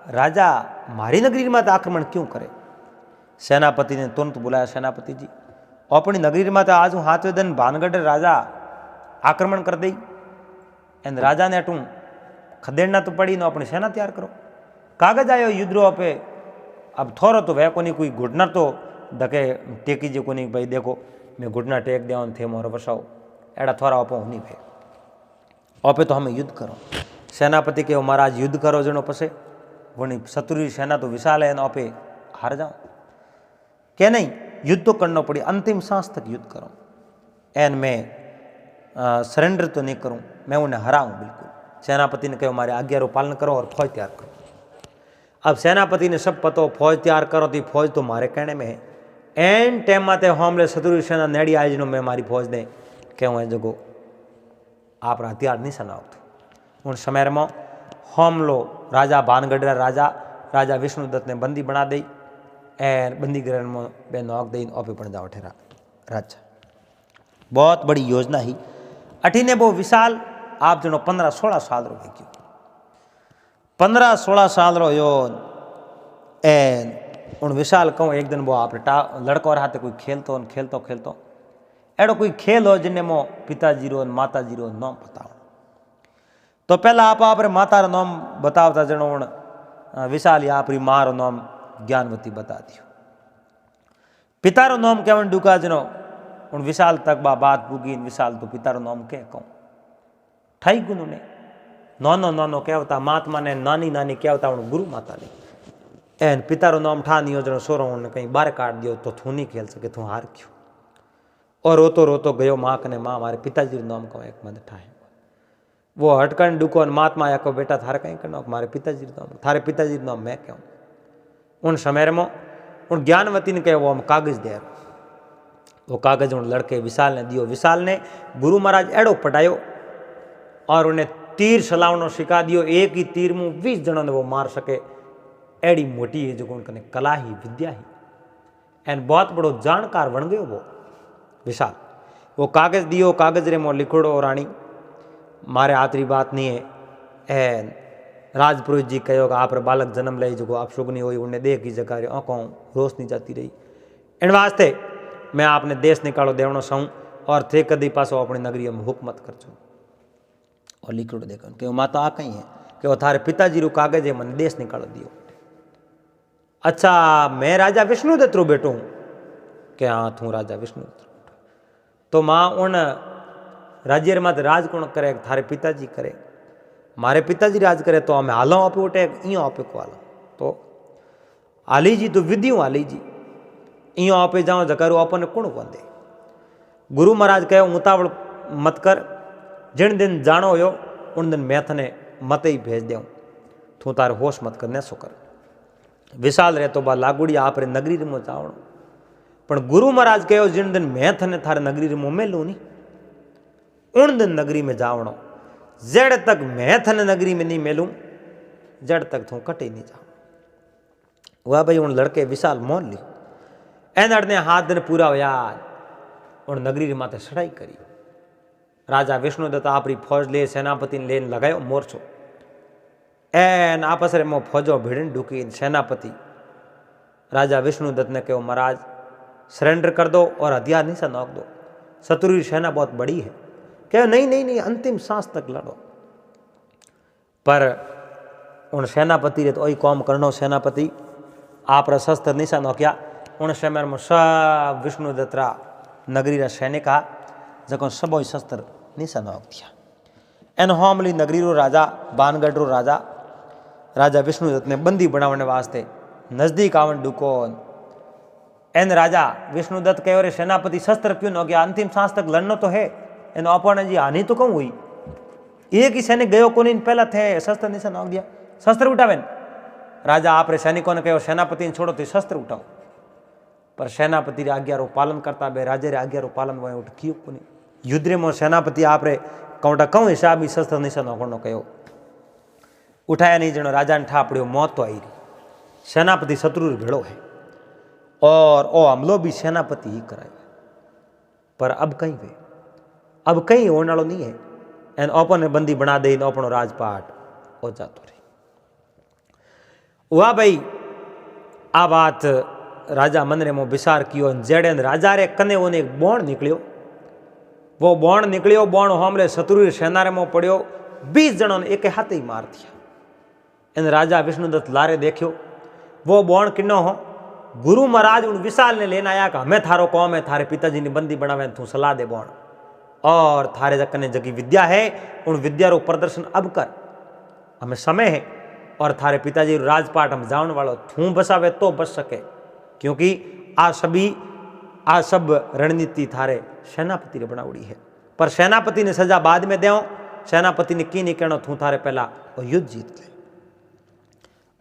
राजा मारी नगरी में आक्रमण क्यों करे? सेनापति ने तुरंत बुलाया, सेनापति जी अपनी नगरी में आज हूँ 7वें दिन बानगढ़ राजा आक्रमण कर दी, एन राजा ने अटू खदेड़ना तो पड़ी, ना अपनी सेना तैयार करो। कागज आयो युद्रो पे, अब थोड़ो तो वह कोनी कोई घुटना तो धके टेकी जो कोनी भाई देखो मैं घुटना टेक दिया थे मोर बसाओ, एड़ा थोड़ा ओपो नहीं भाई ओपे तो हमें युद्ध करो। सेनापति के महाराज युद्ध करो जनो पसे वनी शत्रु सेना तो विशाल है, ओपे हार जाओ क्या नहीं, युद्ध तो करना पड़ी, अंतिम सांस तक युद्ध करो। एन मैं सरेंडर तो नहीं करूं, मैं उन्हें हराऊं बिल्कुल। सेनापति ने कहा हमारे आज्ञा रो पालन करो और फौज तैयार करो। अब सेनापति ने सब पतो फौज तैयार करो, तो फौज तो मारे कहने में है। एन टाइम माते हमले शत्रु सेना नेड़ी आई जिनो मैं मारी फौज ने कहूँ है जगो आप हथियार नहीं सनाओ। उन समय में हमलो राजा बानगढ़ राजा विष्णुदत्त ने बंदी बना दी, एन बंदी गृह में बे नौक दी ओपे पण जाओ ठेरा राजा। बहुत बड़ी योजना ही अठीने वो विशाल आप जनो 15-16 साल रो गयो, 15-16 साल रो यो। एन उन विशाल कहूँ एक दिन वो आप लड़को और हाथे कोई खेलतो खेलतो खेलतो एड़ो कोई खेल हो जिन्हें मो पिताजी रो माताजी रो नाम बताओ। तो पहला आप रे माता रो नाम बतावता जनो उन विशाल या आपरी माँ रो नाम ज्ञानवती बता दियो। पिता रो नाम केवन डुका जनो उन विशाल तक बात पुगी, विशाल तो पिता रो नाम के कहूँ ठाई गुन ने नानो नानो कहता महात्मा ने नानी नानी कहता हूँ गुरु माता ने एन पितारो नाम ठा नहीं जनो सोरो ने कहीं बाहर काट दियो तो तू नहीं खेल सके तू हार क्यों। और रोतो रोतो गयो माँ कने माँ मारे पिताजी नाम को एक मन ठाए वो हटकन डुको महात्मा या को बेटा थारे कहीं करना मारे पिताजी नाम थारे पिताजी नाम मैं कहूँ उन समय में उन ज्ञानवती ने कहो वो हम कागज दे वो कागज उन लड़के विशाल ने दियो। विशाल ने गुरु महाराज एड़ो पटायो और उन्हें तीर चलावनो सिखा दियो। एक ही तीर में 20 जनों ने वो मार सके एड़ी मोटी है जो उनकने कला ही विद्या ही एन बहुत बड़ो जानकार बन गयो वो विशाल। वो कागज दियो कागज रे मो लिखोड़ो रानी मारे आतरी बात नहीं है एन राजपुरोहित जी कहो आप बालक जन्म ले जो आप शुगनी हुई उन्हें देख की जगह आंखों रोशनी जाती रही इन वास्ते मैं आपने देश निकालो देवनो सहूँ और थे कदी पासो अपनी नगरी में हुकमत करजो। और लिखो देखो कि माता आ कहीं है कि वो थारे पिताजी रू कागज है मन देश निकालो दियो। अच्छा मैं राजा विष्णुदत्त रो बेटो हूँ कि हाँ तू राजा विष्णुदत्त। तो माँ उन राज्य मत राज कौन करे थारे पिताजी करे मारे पिताजी राज करे तो हमें हालो आपे उठे इं आपे को हालो तो आली जी तो विद्यू आली जी इं आपे जाओ जकारू अपन कौन कौन दे। गुरु महाराज कहो उतावल मत कर जिन दिन जानो हो उन दिन मैं थने मत ही भेज देऊँ तू तार होश मत कर सो कर। विशाल रे तो बा लागुड़ी आप रे नगरी में जावणो पण गुरु महाराज कहो जिन दिन मैं थने थारे नगरी में मेलू नहीं उन दिन नगरी में जावणो जड़ तक मैं थने नगरी में नहीं मेलूं जड़ तक तू कटे नहीं जाओ। वह भाई उन लड़के विशाल मोन ली एन ने हाथ दिन पूरा होया उन नगरी माथे चढ़ाई करी। राजा विष्णुदत्त आपरी फौज ले सेनापति ने लेन लगायो मोर्चो एन आपस रे मो फौजो भिड़न ढुकी। सेनापति राजा विष्णुदत्त ने कहो महाराज सरेंडर कर दो और हथियार नीचे नोक दो शत्रु की सेना बहुत बड़ी है। कहो नहीं नहीं नहीं अंतिम सांस तक लड़ो। पर उन सेनापति रे तो कौम करनो सेनापति आप शस्त्र निशा नोकिया उन समय में सब विष्णुदत्त नगरी रा सैनिक जको सबो शस्त्र निशा नोक दिया। एन होमली नगरी रो राजा बानगढ़ रो राजा विष्णुदत्त ने बंदी बनावने वास्ते नजदीक आवन डुको एन राजा विष्णुदत्त कहो रे सेनापति शस्त्र क्यों न गया अंतिम सांस तक लड़नो तो है एन अपने जी हानि तो कहूँ हुई एक ही सैनिक गयो को नहीं पहला थे शस्त्र निशा नोक दिया शस्त्र उठावे राजा आप रे सैनिकों ने कहो सेनापति ने छोड़ो तो शस्त्र उठाओ। पर सेनापति रे आज्ञा रो पालन करता बे राजे रे आज्ञा रो पालन वो उठ कियो को नहीं युद्ध रे मो सेनापति आप रे कौटा कहूँ हिसाब ही शस्त्र निशा नोकनो कहो उठाया नहीं जनो राजा ने ठा पड़ो मौत तो आई रही। सेनापति शत्रु भेड़ो है और ओ हमलो भी सेनापति ही कराए पर अब कहीं होने वालों नहीं है एन ओपन ने बंदी बना दे अपनो राजपाट हो जातो रही। वह भाई आ बात राजा मन रे मो विचार कियो जेड़े राजा रे कने ओने एक बोण निकलियो वो बोण निकलियो बोण हमले शत्रु सेना रे मो पड़ियो 20 जनों ने एक हाथ ही मार दिया। इन राजा विष्णुदत्त लारे देखियो वो बोण किन्नो हो गुरु महाराज उन विशाल ने लेना आया कि हमें थारो कौम है थारे पिताजी ने बंदी बनावे तू सलाह दे बोण और थारे जकने जगी विद्या है उन विद्या रो प्रदर्शन अब कर हमें समय है और थारे पिताजी राजपाट हम जान वालो थू बसावे तो बच सके क्योंकि आ सब रणनीति थारे सेनापति ने बनावड़ी है। पर सेनापति ने सजा बाद में देव सेनापति ने की नहीं कहना थू थारे पहला वो युद्ध जीत ले।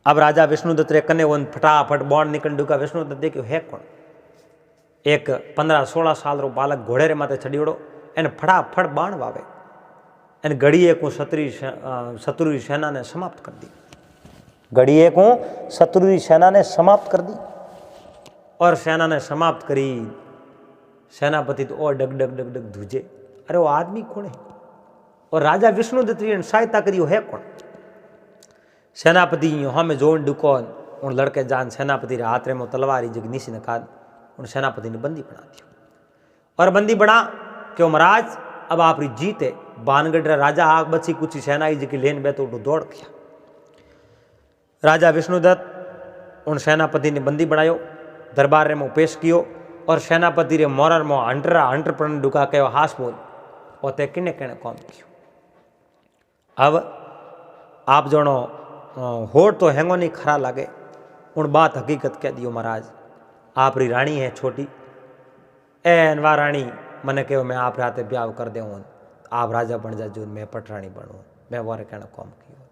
अब राजा विष्णुदत्त रे कने वन फटाफट बॉन्ड निकल डुका विष्णुदत्त देखियो है कौन एक 15-16 साल रो बालक घोड़े रे माथे चढ़ीवड़ो एने फटाफट बाण वावे एने घड़ीए को शत्रु सेना ने समाप्त कर दी घड़ीए को शत्रु सेना ने समाप्त कर दी और सेना ने समाप्त करी। सेनापति तो और डग डग डग डग धुजे अरे वो आदमी कौन है और राजा विष्णुदत्त ने सहायता करी है कौन। सेनापति हमें जोन डुको उन लड़के जान सेनापति रे हाथ में तलवारी जग नीसी ने काद उन सेनापति ने बंदी बना दियो और बंदी बना क्यों महाराज अब आप जीत है बानगढ़ राजा आग बची कुछ सेना जी की लेन बैठो दौड़ गया। राजा विष्णुदत्त उन सेनापति ने बंदी बनायो दरबार रे में पेश कियो और सेनापति रे मोरर मो हंटर प्रण डुका कहो हास बोल और ते किने कौन कियो। अब आप जणो होठ तो हैंगो नहीं खरा लगे उन बात हकीकत कह दियो महाराज आप री रानी है छोटी एन वा रानी मैंने कहो मैं आप राते ब्याह कर दे आप राजा बन जा जो मैं पटरानी बनू मैं वारे कहना कॉम कियो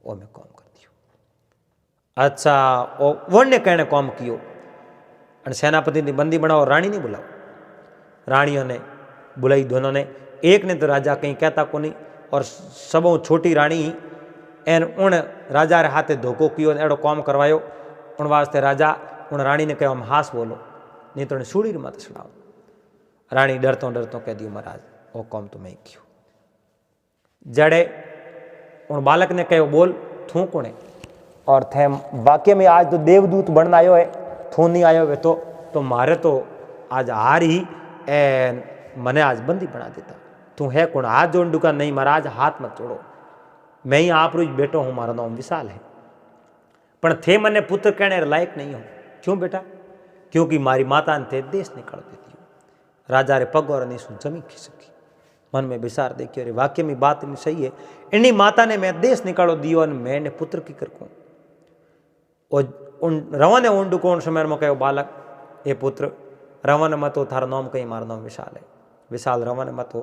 वो मैं कॉम कर दियो। अच्छा वो ने कहने कॉम कियो और सेनापति ने बंदी बनाओ रानी नहीं बुलाओ रानियों ने बुलाई दोनों ने एक ने तो राजा कहीं कहता को नहीं और सबों छोटी रानी एन उन राजा रे हाथे धोखो कियो एड़ो कॉम करवायो उन वास्ते राजा उन रानी ने कहो हम हास बोलो नहीं तो सूड़ी मत सुनाओ। रानी डरतो डरतो कह दियो महाराज वो कॉम तो मैं कियो। जड़े उन बालक ने कहो बोल थू कोने और थे वाक्य में आज तो देवदूत बनना आयो है थू नहीं आयो वे तो मारे तो आज हार ही एन मने आज बंदी बना देता तू है कौन हाथ जोड़ दुका नहीं महाराज हाथ मत जोड़ो मैं ही आप रोज बेटो हूँ मारा नाम विशाल है पर थे मने पुत्र कहने लायक नहीं हो क्यों बेटा क्योंकि मारी माता ने थे देश निकाल देती हो राजा रे पग और नहीं सुन जमी खिसकी मन में विचार देखियो रे वाक्य में बात नहीं सही है इन्हीं माता ने मैं देश निकालो दियो और मैंने पुत्र की कर को उन रवन उन दुकोण समय में कहो बालक ए पुत्र रवन मतो थारा नाम कहीं मारा नाम विशाल है विशाल रवन मतो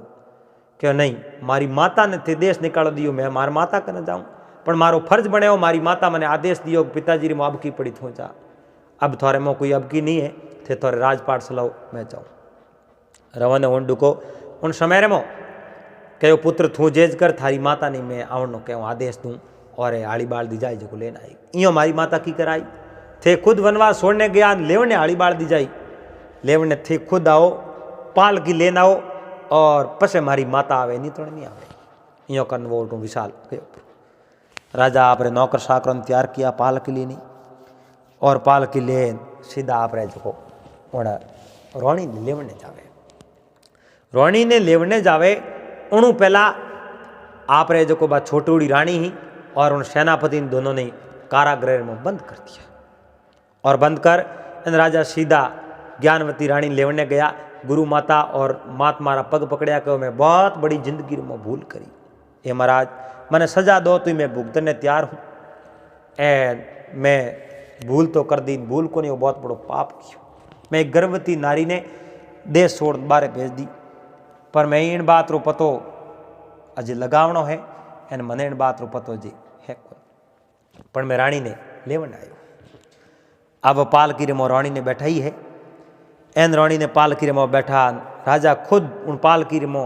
क्यों नहीं मारी माता ने थे देश निकालो दियो मैं मार माता करने जाऊं पर मारो फर्ज बने मारी माता मैंने आदेश दियो पिताजी री अब की पड़ी थो जा अब थोड़े में कोई अब की नहीं है थे थोड़े राजपाट सलाओ मैं जाऊँ रवन उन डुको उन समय में कहो पुत्र थू जेज कर थारी माता नहीं मैं आवनो कहो आदेश दूँ और आड़ी बाल दी जाए जो लेना आई इं मारी माता की कराई थे खुद वनवास छोड़ने गया लेवने आड़ी बाल दी जाई लेवने थे खुद आओ पाल की लेना आओ और पसे मारी माता आवे नहीं तो नहीं आवे यो कन वो विशाल राजा आपरे नौकर साकरों ने तैयार किया पाल के लिए नहीं और पाल के लिए सीधा आपरे जो रोणी ने लेवने जावे रोणी ने लेवने जावे उन्हों पहला आपरे जो बात छोटी रानी ही और उन सेनापति दोनों ने कारागृह में बंद कर दिया और बंद कर इन राजा सीधा ज्ञानवती रानी लेवने गया गुरु माता और मात मारा पग पकड़िया कहो मैं बहुत बड़ी जिंदगी में भूल करी ये महाराज मैंने सजा दो तो मैं भुगतने तैयार हूँ ए मैं भूल तो कर दी भूल को नहीं वो बहुत बड़ो पाप किया मैं एक गर्भवती नारी ने देश छोड़ बारे भेज दी पर मैं इन बात रो पतो अजय लगावनो है एन मने इन बात रो पतो जी है कोई पर मैं रानी ने लेवन आयो अब पालकी रे मो रानी ने बैठा ही है एन रानी ने पालकी रे मो बैठा राजा खुद उन पालकी रे मो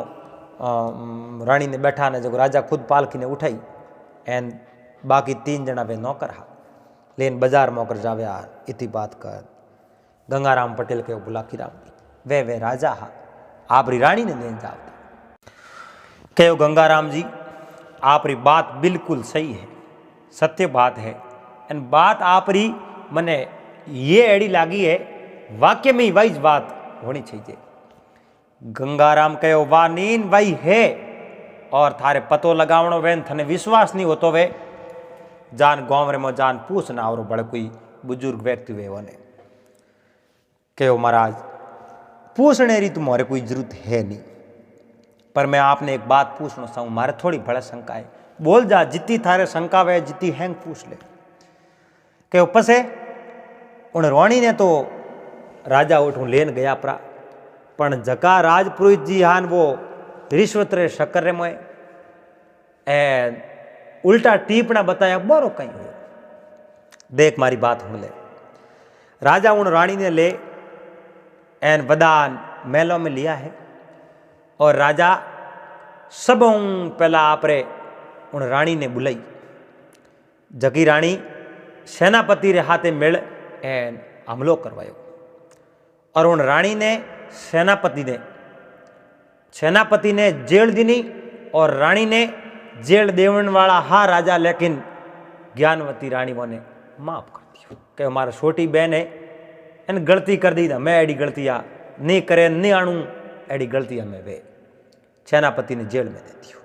रानी ने बैठा ने जो राजा खुद पालकी ने उठाई एन बाकी 3 जना वे नौकर हा लेन बाजार मोकर जावे आ इति बात कर गंगाराम पटेल के बुलाकी राम वे राजा हा आपरी रानी ने लेन जावता कहो गंगाराम जी आपरी बात बिल्कुल सही है सत्य बात है एन बात आपरी मने ये एड़ी लागी है वाक्य में ही वही बात होनी चाहिए। गंगाराम कहो वाह नीन वही है और थारे पतो लगावणो वेन थने विश्वास नहीं होतो वे जान गांव रे में जान पूछना और बड़े कोई बुजुर्ग व्यक्ति वे होने कहो महाराज पूछने री तुम्हारे कोई जरूरत है नहीं पर मैं आपने एक बात पूछना चाहूँ मारे थोड़ी बड़ा शंका है बोल जा जितनी थारे शंका वे जितनी हैंग पूछ ले कहो पसे उन रोणी ने तो राजा उठूं लेन गया परा पण जका राजपुरोहित जी हान वो रिश्वत रे शक्कर रे मोए ए उल्टा टीपना बताया बोरो कहीं हो देख मारी बात हम ले राजा उन रानी ने ले एन वदान महलों में लिया है और राजा सबों पहला आपरे उन रानी ने बुलाई जकी रानी सेनापति रे हाथे मिल एन हमलो करवायो और उन रानी ने सेनापति ने जेल दीनी और रानी ने जेल देवन वाला हा राजा लेकिन ज्ञानवती रानी ने माफ कर दियो कि हमारा छोटी बहन है इन गलती कर दी था मैं एडी गलतियाँ नहीं करे नहीं आणू एडी गलतियाँ मैं वे सेनापति ने जेल में दे दियो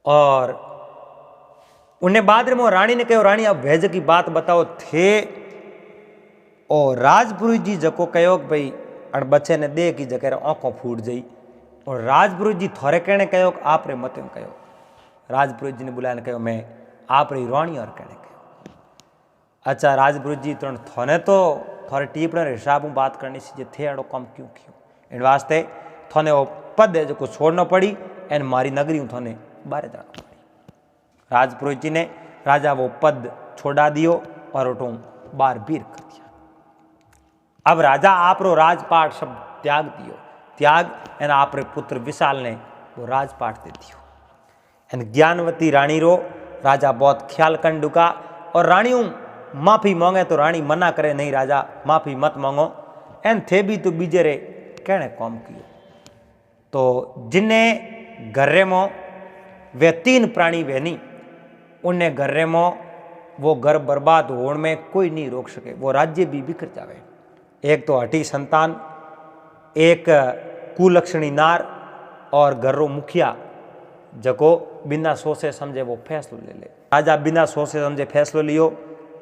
और उन्हें बाद में रानी ने कहो रानी अब भेज की बात बताओ थे और राजपुरोहित जी जको कहो भाई अण बच्चे ने दे की जगह आंखों फूट जाई और राजपुरोहित जी थोड़े कहने कहो आप रे मत कहो राजपुरोहित जी ने बुलाया कहो मैं आप रही रोणी और कहने कहो अच्छा राजपुरोहित जी तुम थोने तो थोड़े टीपणे हिसाब में बात करनी सी थे अड़ो कम क्यों कियो इन वास्ते थोने वो पद है जो छोड़ना पड़ी एन मारी नगरी हूँ थोने बारे जाना पड़ी। राजपुरोहित जी ने राजा वो पद छोड़ा दियो और उठो बार बीर कर दिया। अब राजा आप रो राजपाट सब त्याग दियो त्याग एन आप रे पुत्र विशाल ने वो राजपाट दे दियो एन ज्ञानवती रानी रो राजा बहुत ख्याल कर डुका और रानियों माफी मांगे तो रानी मना करे नहीं राजा माफी मत मांगो एन थे भी तो बीजे रे कहने कौम कियो। तो जिन्हें गर्रे मो वे 3 प्राणी वेनी उन्हें गर्रे मो वो घर बर्बाद होने में कोई नहीं रोक सके वो राज्य भी बिखर जावे। एक तो हठी संतान एक कुलक्षणी नार और गर्रो मुखिया जको बिना सोचे समझे वो फैसलो ले ले। राजा बिना सोचे समझे फैसलो लियो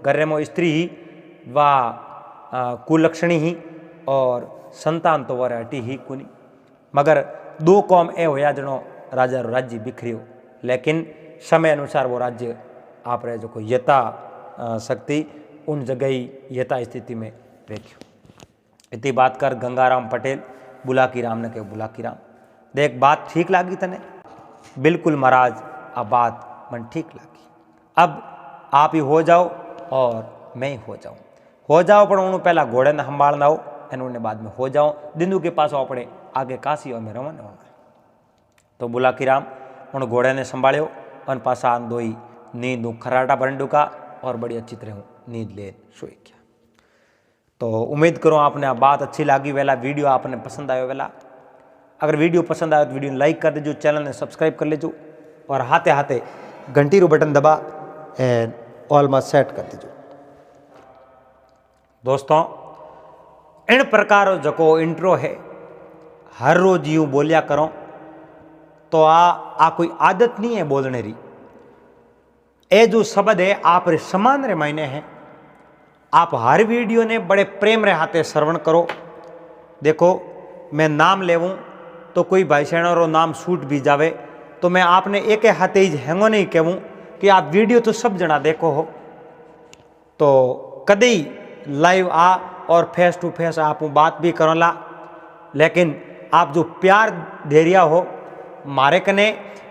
गर्रे मो स्त्री ही वा कुलक्षणी ही और संतान तो वह हटी ही कुनी मगर 2 कौम ए होया जनो राजा रो राज्य बिखरियो लेकिन समय अनुसार वो राज्य आप रहे जो को यथा शक्ति उन जगह ही यथा स्थिति में रखियो। इतनी बात कर गंगाराम पटेल बुलाकी राम ने कहो बुलाकी राम देख बात ठीक लागी तने बिल्कुल महाराज अब बात मन ठीक लागी अब आप ही हो जाओ और मैं ही हो जाओ पर उन्होंने पहला घोड़े ने संभालना हो एन उन्हें बाद में हो जाओ दिंदू के पास अपने आगे काशी और में रवाना होना। तो बुलाकी राम उन घोड़े ने संभाळ्यो और पासा दोई नींद खराटा बन डुका और बड़ी अच्छी तरह नींद ले सोई गया। तो उम्मीद करो आपने आ बात अच्छी लगी वेला वीडियो आपने पसंद आयो वेला अगर वीडियो पसंद आयो तो वीडियो लाइक कर दीजिए चैनल ने सब्सक्राइब कर लीजिए और हाथे हाथे घंटी रो बटन दबा एंड ऑल में सेट कर दीजिए। दोस्तों इन प्रकार जको इंट्रो है हर रोज यूं बोलिया करो तो आ कोई आदत नहीं है बोलने री ए जो शब्द है आप रे समान रे मायने हैं। आप हर वीडियो ने बड़े प्रेम रे हाथे श्रवण करो। देखो मैं नाम लेवूं तो कोई भाई सैनो रो नाम सूट भी जावे तो मैं आपने एक हाथे ही हैंगो नहीं कहूँ कि आप वीडियो तो सब जना देखो हो तो कदी लाइव आ और फेस टू फेस आप बात भी करो ला लेकिन आप जो प्यार दे रिया हो मारे कने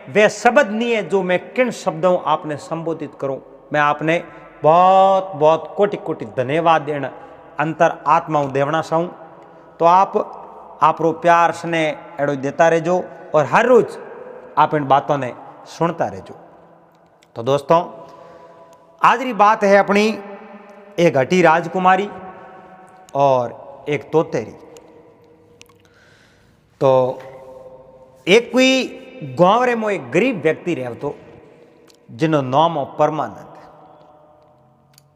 वे शब्द नहीं है जो मैं किन शब्दों आपने संबोधित करूं। मैं आपने बहुत बहुत कोटि कोटि धन्यवाद देना अंतर आत्मा देवना चाहूँ। तो आप रो प्यार स्ने एड़ो देता रहो और हर रोज आप इन बातों ने सुनता रहो। तो दोस्तों आज री बात है अपनी एक हठी राजकुमारी और एक तोतेरी। तो एक कोई गांव रे मो एक गरीब व्यक्ति रहतो जिनो नाम हो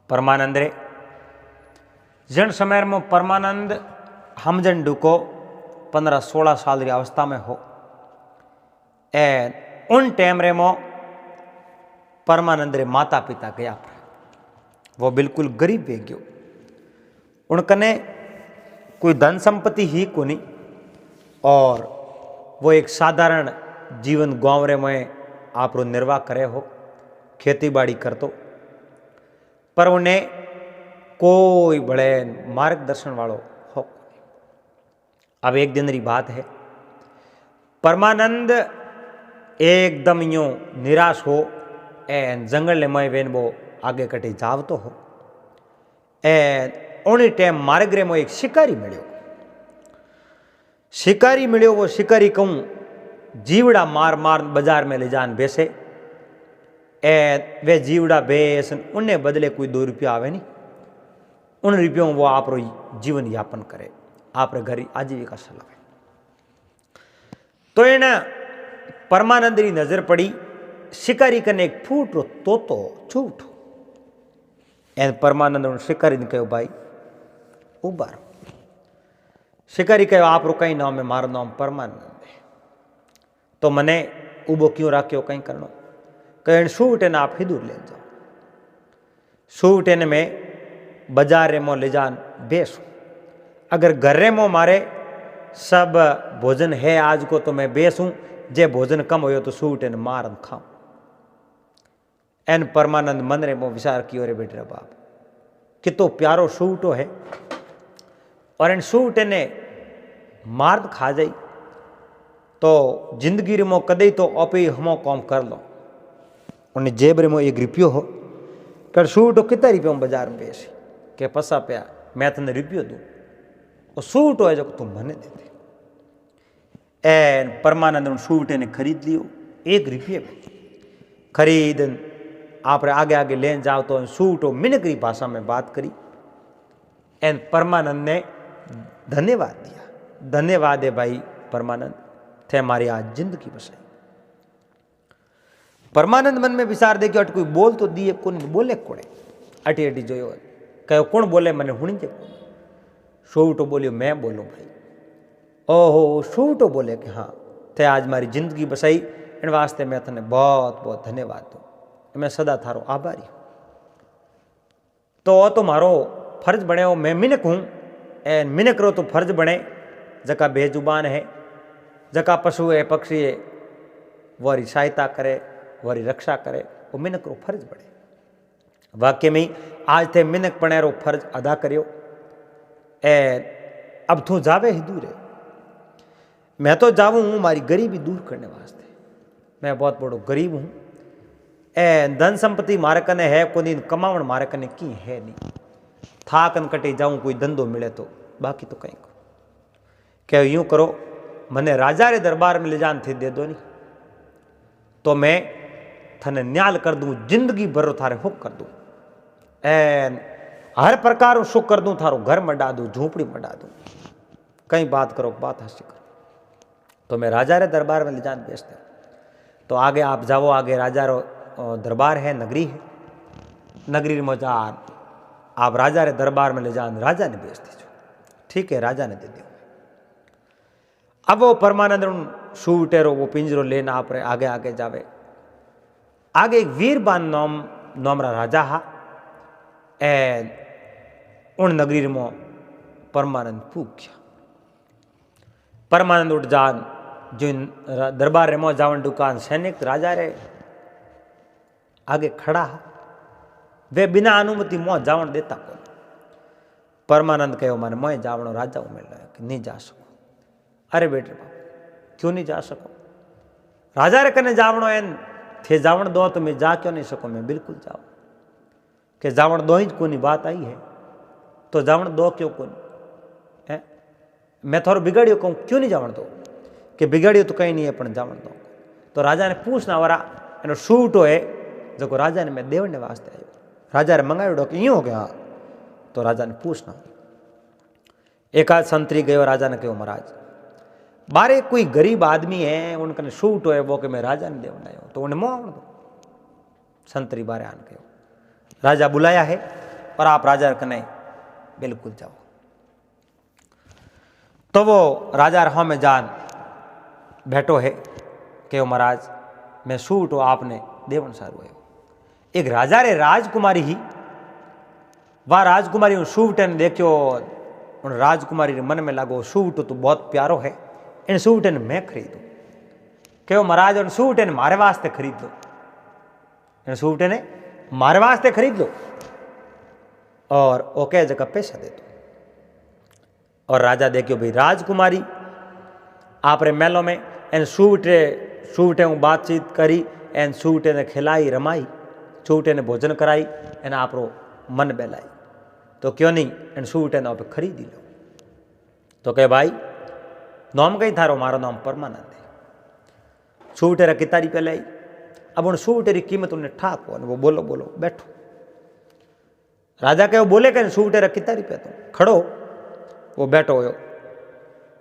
परमानंद रे जन समय में परमानंद हम जन डुको 15-16 साल री अवस्था में हो ए उन टाइम रे मो परमानंद रे माता पिता गया वो बिल्कुल गरीब वे गयो उनकने कोई धन संपत्ति ही कोनी और वो एक साधारण जीवन गांव रे में आप रो निर्वाह करे हो खेती बाड़ी करतो पर उन्हें कोई बड़े मार्गदर्शन वालों हो। अब एक दिन री बात है परमानंद एकदम यूं निराश हो एन जंगल में वेन वो आगे कटे जावतो हो एन उन्हीं टाइम मार्ग रे में एक शिकारी मिलियो वो शिकारी कहूँ जीवड़ा मार मार बाजार में ले जान बेसे ए वे जीवड़ा बेस उन्हें बदले कोई 2 रुपया आवे नहीं उन रुपयों वो आप रो जीवन यापन करे आप रे घर आजीविका चलावे। तो इन परमानंद री नजर पड़ी शिकारी कने एक फूट रो तोतो छूटो एन परमानंद उन शिकारी ने कहो भाई उबारो। शिकारी कहो आप रो कहीं नाम है मारो नाम परमानंद है तो मने उबो क्यों राख्यो कहीं करनो कहीं सूटेन आप हिदूर ले जाओ सूटेन में बाजार रे मो ले जान बेसो अगर घरे मो मारे सब भोजन है आज को तो मैं बेसूं जे भोजन कम होयो तो सूटेन मारन खाऊं एन परमानंद मन रे मो विचार कियो रे बेटे बाप कितो प्यारो सूटो है और इन सूट ने मार्द खा जाई तो जिंदगी रे मो कदे तो अपे हमो काम कर लो उन्हें जेब रे मो एक रुपयो हो कर सूट कितना रुपये में बाजार में बेसी के पसा पे मैं तने रुपयो दूँ वो सूट हो जो तुम मने दे दे एन परमानंद उन सूट ने खरीद लियो 1 रुपये में खरीद आप आगे आगे लेन जाओ तो सूट हो मिनकरी भाषा में बात करी एन परमानंद ने धन्यवाद दिया धन्यवाद है भाई परमानंद थे हमारी आज जिंदगी बसाई। परमानंद मन में विचार दे कि अट कोई बोल तो दिए कौन बोले कोड़े अटी अटी जो कहो कौन बोले मैंने हुणी जे सूटो बोलियो मैं बोलूँ भाई ओहो सूटो बोले कि हाँ थे आज मारी जिंदगी बसाई इन वास्ते मैं तने बहुत बहुत धन्यवाद दूँ मैं सदा थारो आभारी हूँ। तो मारो फर्ज बने हो मैं मिनक हूँ एन मिनक रो तो फर्ज बने जका बेजुबान है जका पशु है पक्षी है वारी सहायता करे वारी रक्षा करे वो मिनक रो फर्ज बने वाक्य में आज थे मिनक पणे रो फर्ज अदा करियो एन अब तू जावे ही दूर है मैं तो जाऊँ हूँ मारी गरीबी दूर करने वास्ते मैं बहुत बड़ो गरीब हूँ ए धन संपत्ति मारे कने है कोई कमावण मारे कने की है नहीं थाकन कटे जाऊं कोई धंधो मिले तो बाकी तो कहीं को क्या यूं करो मने राजा रे दरबार में ले जान थे दे दो नहीं तो मैं थने न्याल कर दूं जिंदगी भर थारे हुक कर दूं एन हर प्रकार सुख कर दूं थारो घर मडा दूं झोपड़ी मडा दूं कहीं बात करो बात हंसी करो तो मैं राजा रे दरबार में ले जान बेचते तो आगे आप जाओ आगे राजा रो दरबार है नगरी है नगरी में जान आप राजा रे दरबार में ले जान राजा ने बेच दीजो ठीक है राजा ने दे दियो। अब वो परमानंद शूटेरो वो पिंजरो लेना आप रे आगे आगे जावे आगे एक वीरबान नोमरा राजा हा एन उन नगरी में परमानंद पूग गया परमानंद उठ जान जो दरबार रे मो जावन दुकान सैनिक राजा रे आगे खड़ा है वे बिना अनुमति मोह जावन देता को परमानंद कहो मैंने मोह जावणो राजा मिल रहा है कि नहीं जा सको अरे बेटे बाप क्यों नहीं जा सको राजा रे कने जावणो एन थे जावण दो तो मैं जा क्यों नहीं सको मैं बिल्कुल जाऊँ कि जावण दो ही कोनी बात आई है तो जावण दो क्यों कोनी है मैं थोड़ा बिगड़ियो कहूँ क्यों नहीं जावण दो कि बिगड़ियो तो कहीं नहीं है पण जावण दो तो राजा ने पूछना वारा एनो सूट है जो राजा ने मैं देवने वास्ते आयो राजा ने मंगायो कि यूँ हो गया तो राजा ने पूछना एकाध संतरी गयो राजा ने कहो महाराज बारे कोई गरीब आदमी है उनके सूट है वो कि मैं राजा ने देवने आयो तो उन्हें मोह दो संतरी बारे आन कहो राजा बुलाया है और आप राजा कने बिल्कुल जाओ तो वो राजा रहा में जान बैठो है कहो महाराज मैं सूट हो आपने देवन सारू है एक राजा रे राजकुमारी ही वह राजकुमारी सूट ने देखो उन राजकुमारी रे मन में लागो सूट तो बहुत प्यारो है इन सूट ने मैं खरीदू कहो महाराज उन सूट ने मारे वास्ते खरीद लो इन सूट ने मारे वास्ते खरीद लो और ओके जगह पैसा दे दो और राजा देखियो भाई राजकुमारी आप रे मेलों में इन सूट बातचीत करी एन सूट ने खिलाई रमाई सूट ने भोजन कराई एन आप मन बहलाई तो क्यों नहीं इन सूट ने आप खरीदी लो तो कहे भाई नाम कहीं थारो मारो नाम परमानंद है सूट रे कितना रुपया लाई अब उन सूट री कीमत उन्हें ठाक हो वो बोलो बोलो बैठो राजा कहो बोले कहीं सूट रे कितना रुपया तुम खड़ो वो बैठो हो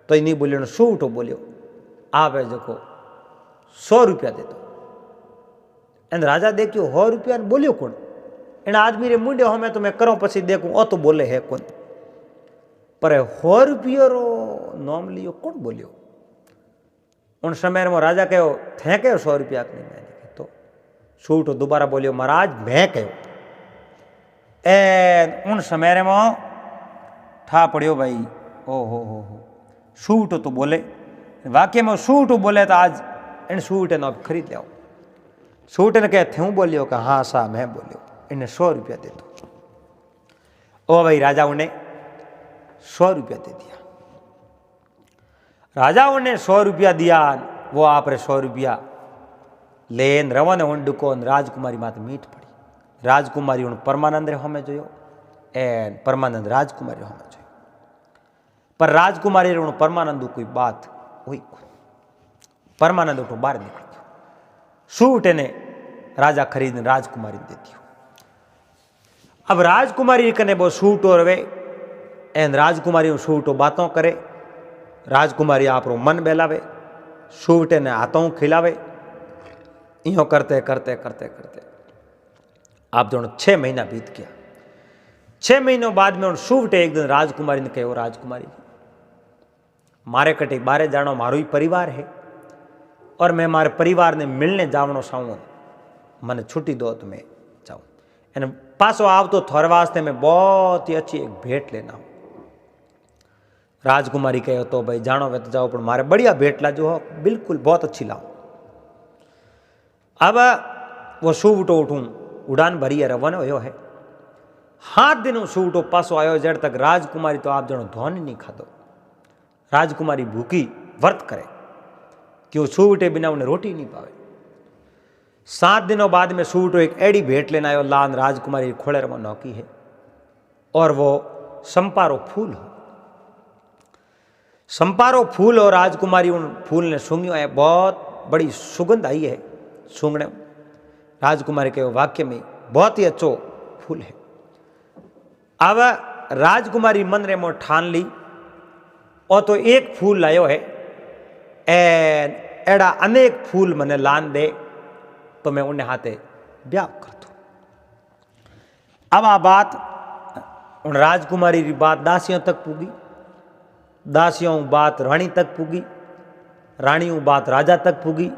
तो नहीं बोलियो सूट हो बोलियो आप जो 100 रुपया दे दो एन राजा देखियो 100 रुपया बोलियो कौन इन आदमी रे मुंडे हो मैं तो मैं करो पछी देखूं ओ तो बोले है कौन पर 100 रुपये रो नाम लियो कौन बोलियो उन समय में राजा कहो थे कहो 100 रुपया नहीं मैं तो सूट दोबारा बोलियो महाराज मैं कहो एन उन समय में ठा पड़ियो भाई ओ हो सूट तो बोले वाक्य में सूट बोले तो आज इन सूट न खरीद लिया सूट ने कहे थे हूँ बोलियो कि हाँ सा मैं बोलियो, इन्हें 100 रुपया दे दो। ओ भाई राजाओं ने 100 रुपया दे दिया। राजाओं ने 100 रुपया दिया। वो आप 100 रुपया लेन रवन डुको राजकुमारी माते मीठ पड़ी। राजकुमारी हूँ परमानंद रे हमें जो एन परमानंद राजकुमारी हमें जो, पर राजकुमारी रे परमानंद कोई बात हुई। परमानंद उठो बाहर निकल गयो। सूट ने राजा खरीद राजकुमारी दे दियो। अब राजकुमारी कने वो सूट और वे एन राजकुमारी सूट बातों करे। राजकुमारी आप मन बहलावे, सूट ने हाथों खिलावे। इहो करते करते करते करते आप जो 6 महीना बीत गया। 6 महीनों बाद में सूट एक दिन राजकुमारी ने कहो, राजकुमारी मारे कटे बारे जानो मारो ही परिवार है और मैं मारे परिवार ने मिलने जावनो चाहूँ, मैंने छुट्टी दो तो मैं जाऊँ। एने पासो आव तो थोड़े वास्ते मैं बहुत ही अच्छी एक भेंट लेना हूँ। राजकुमारी कहो तो भाई जानो वे तो जाओ, पर मारे बढ़िया भेंट ला जो हो बिल्कुल बहुत अच्छी लाओ। अब वो सूटो उठूँ उड़ान भरी है रवन हो है। 7 दिन सूटो पासो आयो जड़ तक राजकुमारी तो आप जनो धोन नहीं खादो। राजकुमारी भूखी व्रत करे कि वो सूटे बिना उन्हें रोटी नहीं पावे। 7 दिनों बाद में सूटो एक एड़ी भेंट लेना आयो। लान राजकुमारी खोले रमो नौकी है और वो संपारो फूल हो। संपारो फूल और राजकुमारी उन फूल ने सूंघियो है, बहुत बड़ी सुगंध आई है सूंघने। राजकुमारी के वाक्य में बहुत ही अच्छो फूल है। अब राजकुमारी मन रे मो ठान ली और तो एक फूल लायो है एन एड़ा अनेक फूल मने लान दे तो मैं उन्हें हाथे ब्याह कर दूं। अब आ बात उन राजकुमारी की बात दासियों तक पुगी, दासियों बात रानी तक पुगी, रानियों बात राजा तक पुगी।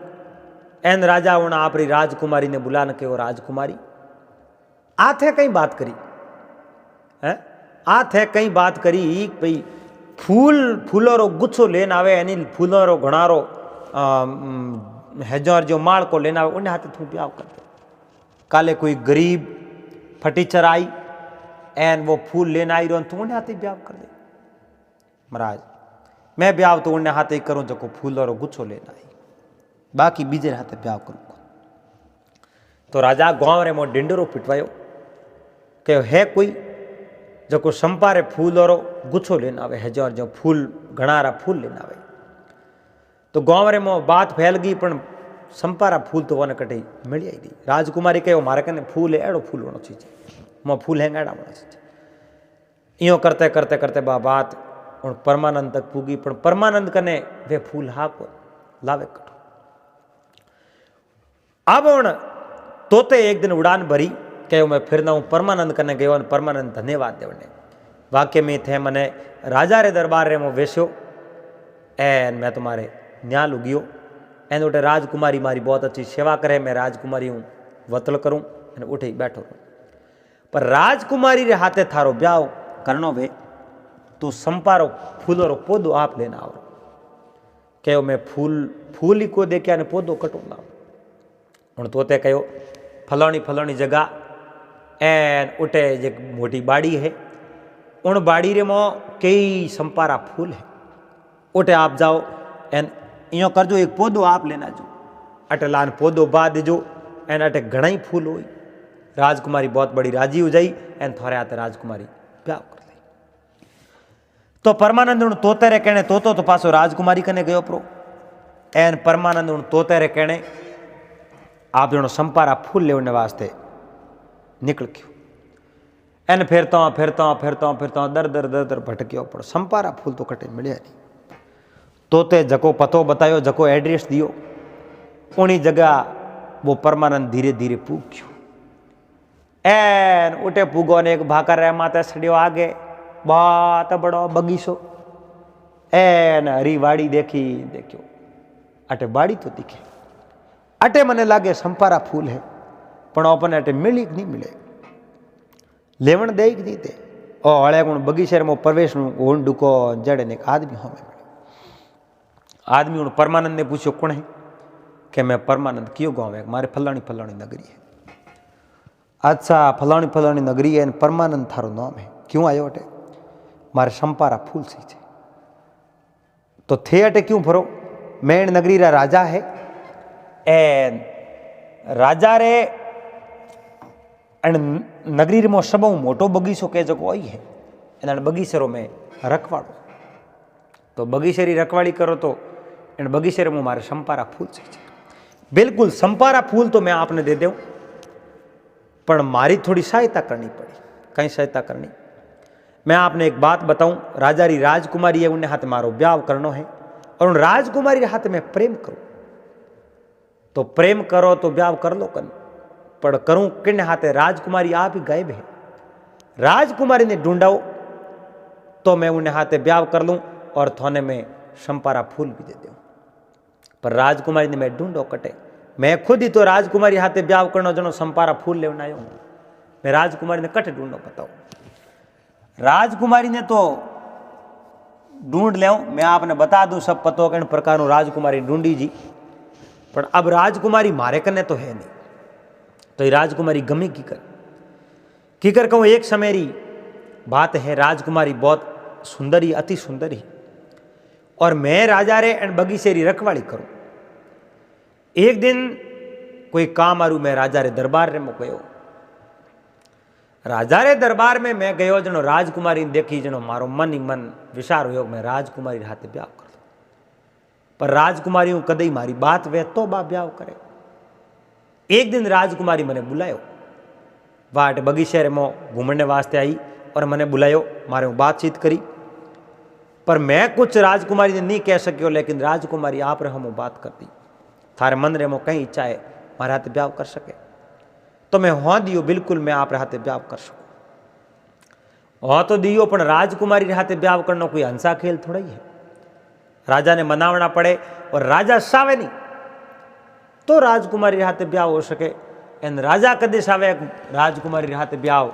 एन राजा उन आपरी राजकुमारी ने बुलाने के वो राजकुमारी आथे कई बात करी है, आथे कई बात करी भाई फूलों रो गुच्छो लेन आवे यानी फूलों रो घणारो हजार जो माल को लेना आवे उन्हें हाथे तू ब्याह कर दे। काले कोई गरीब फटीचर आई एन वो फूल लेना आई रो तू उन्हें हाथे ब्याह कर दे। महाराज मैं ब्याह तो उन्हें हाथे करूं जो को फूलों रो गुच्छो लेना आई, बाकी बीजे हाथे ब्याह करूंगा। तो राजा गांव रे मो डिंडरो पिटवायो कहो है कोई जो को संपारे फूल और गुच्छो लेना आवे है जो फूल घणारा फूल लेना आवे। तो गांव रे मो बात फैल गई पण संपारा फूल तो वन कटे मिली आई। राजकुमारी कहो मारे कने फूल है एड़ो फूल होना चाहिए, मो फूल है एड़ा होना चाहिए। इं करते करते करते बात उन परमानंद तक पूगी पण परमानंद कने वे फूल हा को लावे कटो। अब उन तोते एक दिन उड़ान भरी कहो मैं फिर हूँ परमानंद कने गयो। परमानंद धन्यवाद देवने वाक्य में थे मने राजा रे दरबार रे मो वेस्यो एन मैं तुम्हारे न्याल उगियो एन उठे राजकुमारी मारी बहुत अच्छी सेवा करे, मैं राजकुमारी हूँ वतल करूँ उठे बैठो रहूँ। पर राजकुमारी रे हाथे थारो ब्याह करनो वे तो संपारो फूलो रो पौधो आप लेना आओ। कहो मैं फूल ही को देखे पौधो कटूंगा। हूँ तोते कहो फलानी फलानी जगह एन उठे एक मोटी बाड़ी है, उन बाड़ी रे मो कई संपारा फूल है, उठे आप जाओ एन यो कर जो एक पौधो आप लेना जो अटे लान पौधो बा दीजो एन अटे घना ही फूल हो। राजकुमारी बहुत बड़ी राजी हो जाई एन थोड़े हाथे राजकुमारी ब्याह कर ली। तो परमानंद उन तोते रे कहने तोतो तो पासो राजकुमारी कने गयो प्रो एन परमानंद उन तोते रे कहने आप जो संपारा फूल लेने वास्ते निकल गयो। एन फिरता फिरता फिरता फिरता दर दर दर दर भटक्यो पर संपारा फूल तो कटे मिले नहीं। तोते जको पतो बतायो जको एड्रेस दियो उन्हीं जगह वो परमानंद धीरे धीरे पूग्यो। एन उठे पूगो ने एक भाकर रे माते सड़ियो आगे बहुत बड़ो बगीचो एन हरी वाड़ी देखी देखियो अटे बाड़ी तो दिखे अटे मने लागे संपारा फूल है पण अपने अटे मिली नहीं मिले लेवण दे नहीं दे ओ हळे गुण बगीचे में प्रवेश ओन डुको जड़े ने आदमी हमें मिले। आदमी उन परमानंद ने पूछो कौन है कि मैं परमानंद क्यों गाँव है, मारे फलानी फलानी नगरी है। अच्छा फलानी फलानी नगरी है, परमानंद थारो नाम है, क्यों आयो अटे? मारे संपारा फूल सी है। तो थे अटे क्यों फरो? मैं नगरी रा राजा है, एन राजा रे नगरी रे मो सब मोटो बगीचो के जगो आई है, एना बगीचरो में रखवाड़ो। तो बगीचे री रखवाड़ी करो तो इन बगीचे में मारे संपारा फूल चाहिए। बिल्कुल संपारा फूल तो मैं आपने दे दूं, पर मारी थोड़ी सहायता करनी पड़ी। कहीं सहायता करनी, मैं आपने एक बात बताऊं, राजा री राजकुमारी है, उन्हें हाथ मारो ब्याह करनो है, और उन राजकुमारी रे हाथ में प्रेम करो। तो प्रेम करो तो ब्याह कर लो कन, पर करूं किन हाथे? राजकुमारी आप ही गायब है। राजकुमारी ने ढूंढाओ तो मैं उन्हें हाथे ब्याह कर लूं और थाने में संपारा फूल भी दे दूं। पर राजकुमारी ने मैं ढूंढो कटे, मैं खुद ही तो राजकुमारी हाथे ब्याह करनो जनो संपारा फूल लेना आयो। मैं राजकुमारी ने कटे ढूंढो बताओ? राजकुमारी ने तो ढूंढ ले, मैं आपने बता दूं सब पतो किन प्रकार राजकुमारी ढूंढी जी। पर अब राजकुमारी मारे कने तो है नहीं, तो ये राजकुमारी गमी की कर कहूँ। एक समय री बात है, राजकुमारी बहुत सुंदरी, अति सुंदरी, और मैं राजा रे एंड बगीचे री रखवाड़ी करूं। एक दिन कोई काम आरू, मैं राजा रे दरबार रे में गयो। राजा रे दरबार में मैं गयो, जनो राजकुमारी देखी, जनो मारो मन ही मन विचार हो, मैं राजकुमारी हाथे ब्याह कर दो। पर राजकुमारी कदई मारी बात वे तो बा ब्याह करे। एक दिन राजकुमारी मैंने बुलायो, वाट बगीचे में घूमने वास्ते आई और मैंने बुलायो, मारे बातचीत करी। पर मैं कुछ राजकुमारी ने नहीं कह सकियो, लेकिन राजकुमारी आप रे हम बात करती, थारे मन रे मो कहीं इच्छा है मारे हाथे ब्याह कर सके, तो मैं हाँ दियो, बिल्कुल मैं आप रे हाथे ब्याह कर सकूं। हाँ तो दियो, पर राजकुमारी रे हाथे ब्याह करना कोई हंसा खेल थोड़ा ही है। राजा ने मनावना पड़े, और राजा सावे नहीं तो राजकुमारी रे हाथे ब्याह हो सके। एन राजा कदे सावे राजकुमारी रे हाथे ब्याह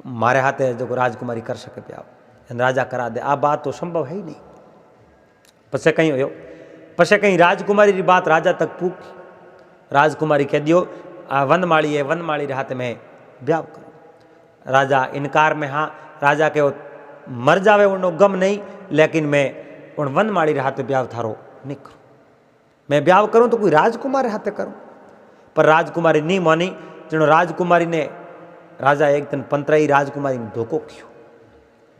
मारे हाथे जो राजकुमारी कर सके ब्याह, एन राजा करा दे, आ बात तो संभव है ही नहीं। पछे कहीं हो, पछे कहीं राजकुमारी री बात राजा तक पूछी। राजकुमारी कह दियो आ वनमाली है, वनमाली रे हाथ में ब्याह करो। राजा इनकार में हाँ, राजा के मर जावे उनो गम नहीं, लेकिन मैं उन वनमाली रे हाथे ब्याह थारो नहीं करूं। मैं ब्याह करूं तो कोई राजकुमारी हाथे करूं। पर राजकुमारी नहीं मानी। जनो राजकुमारी ने, राजा एक दिन पंतराई राजकुमारी ने धोखो कियो।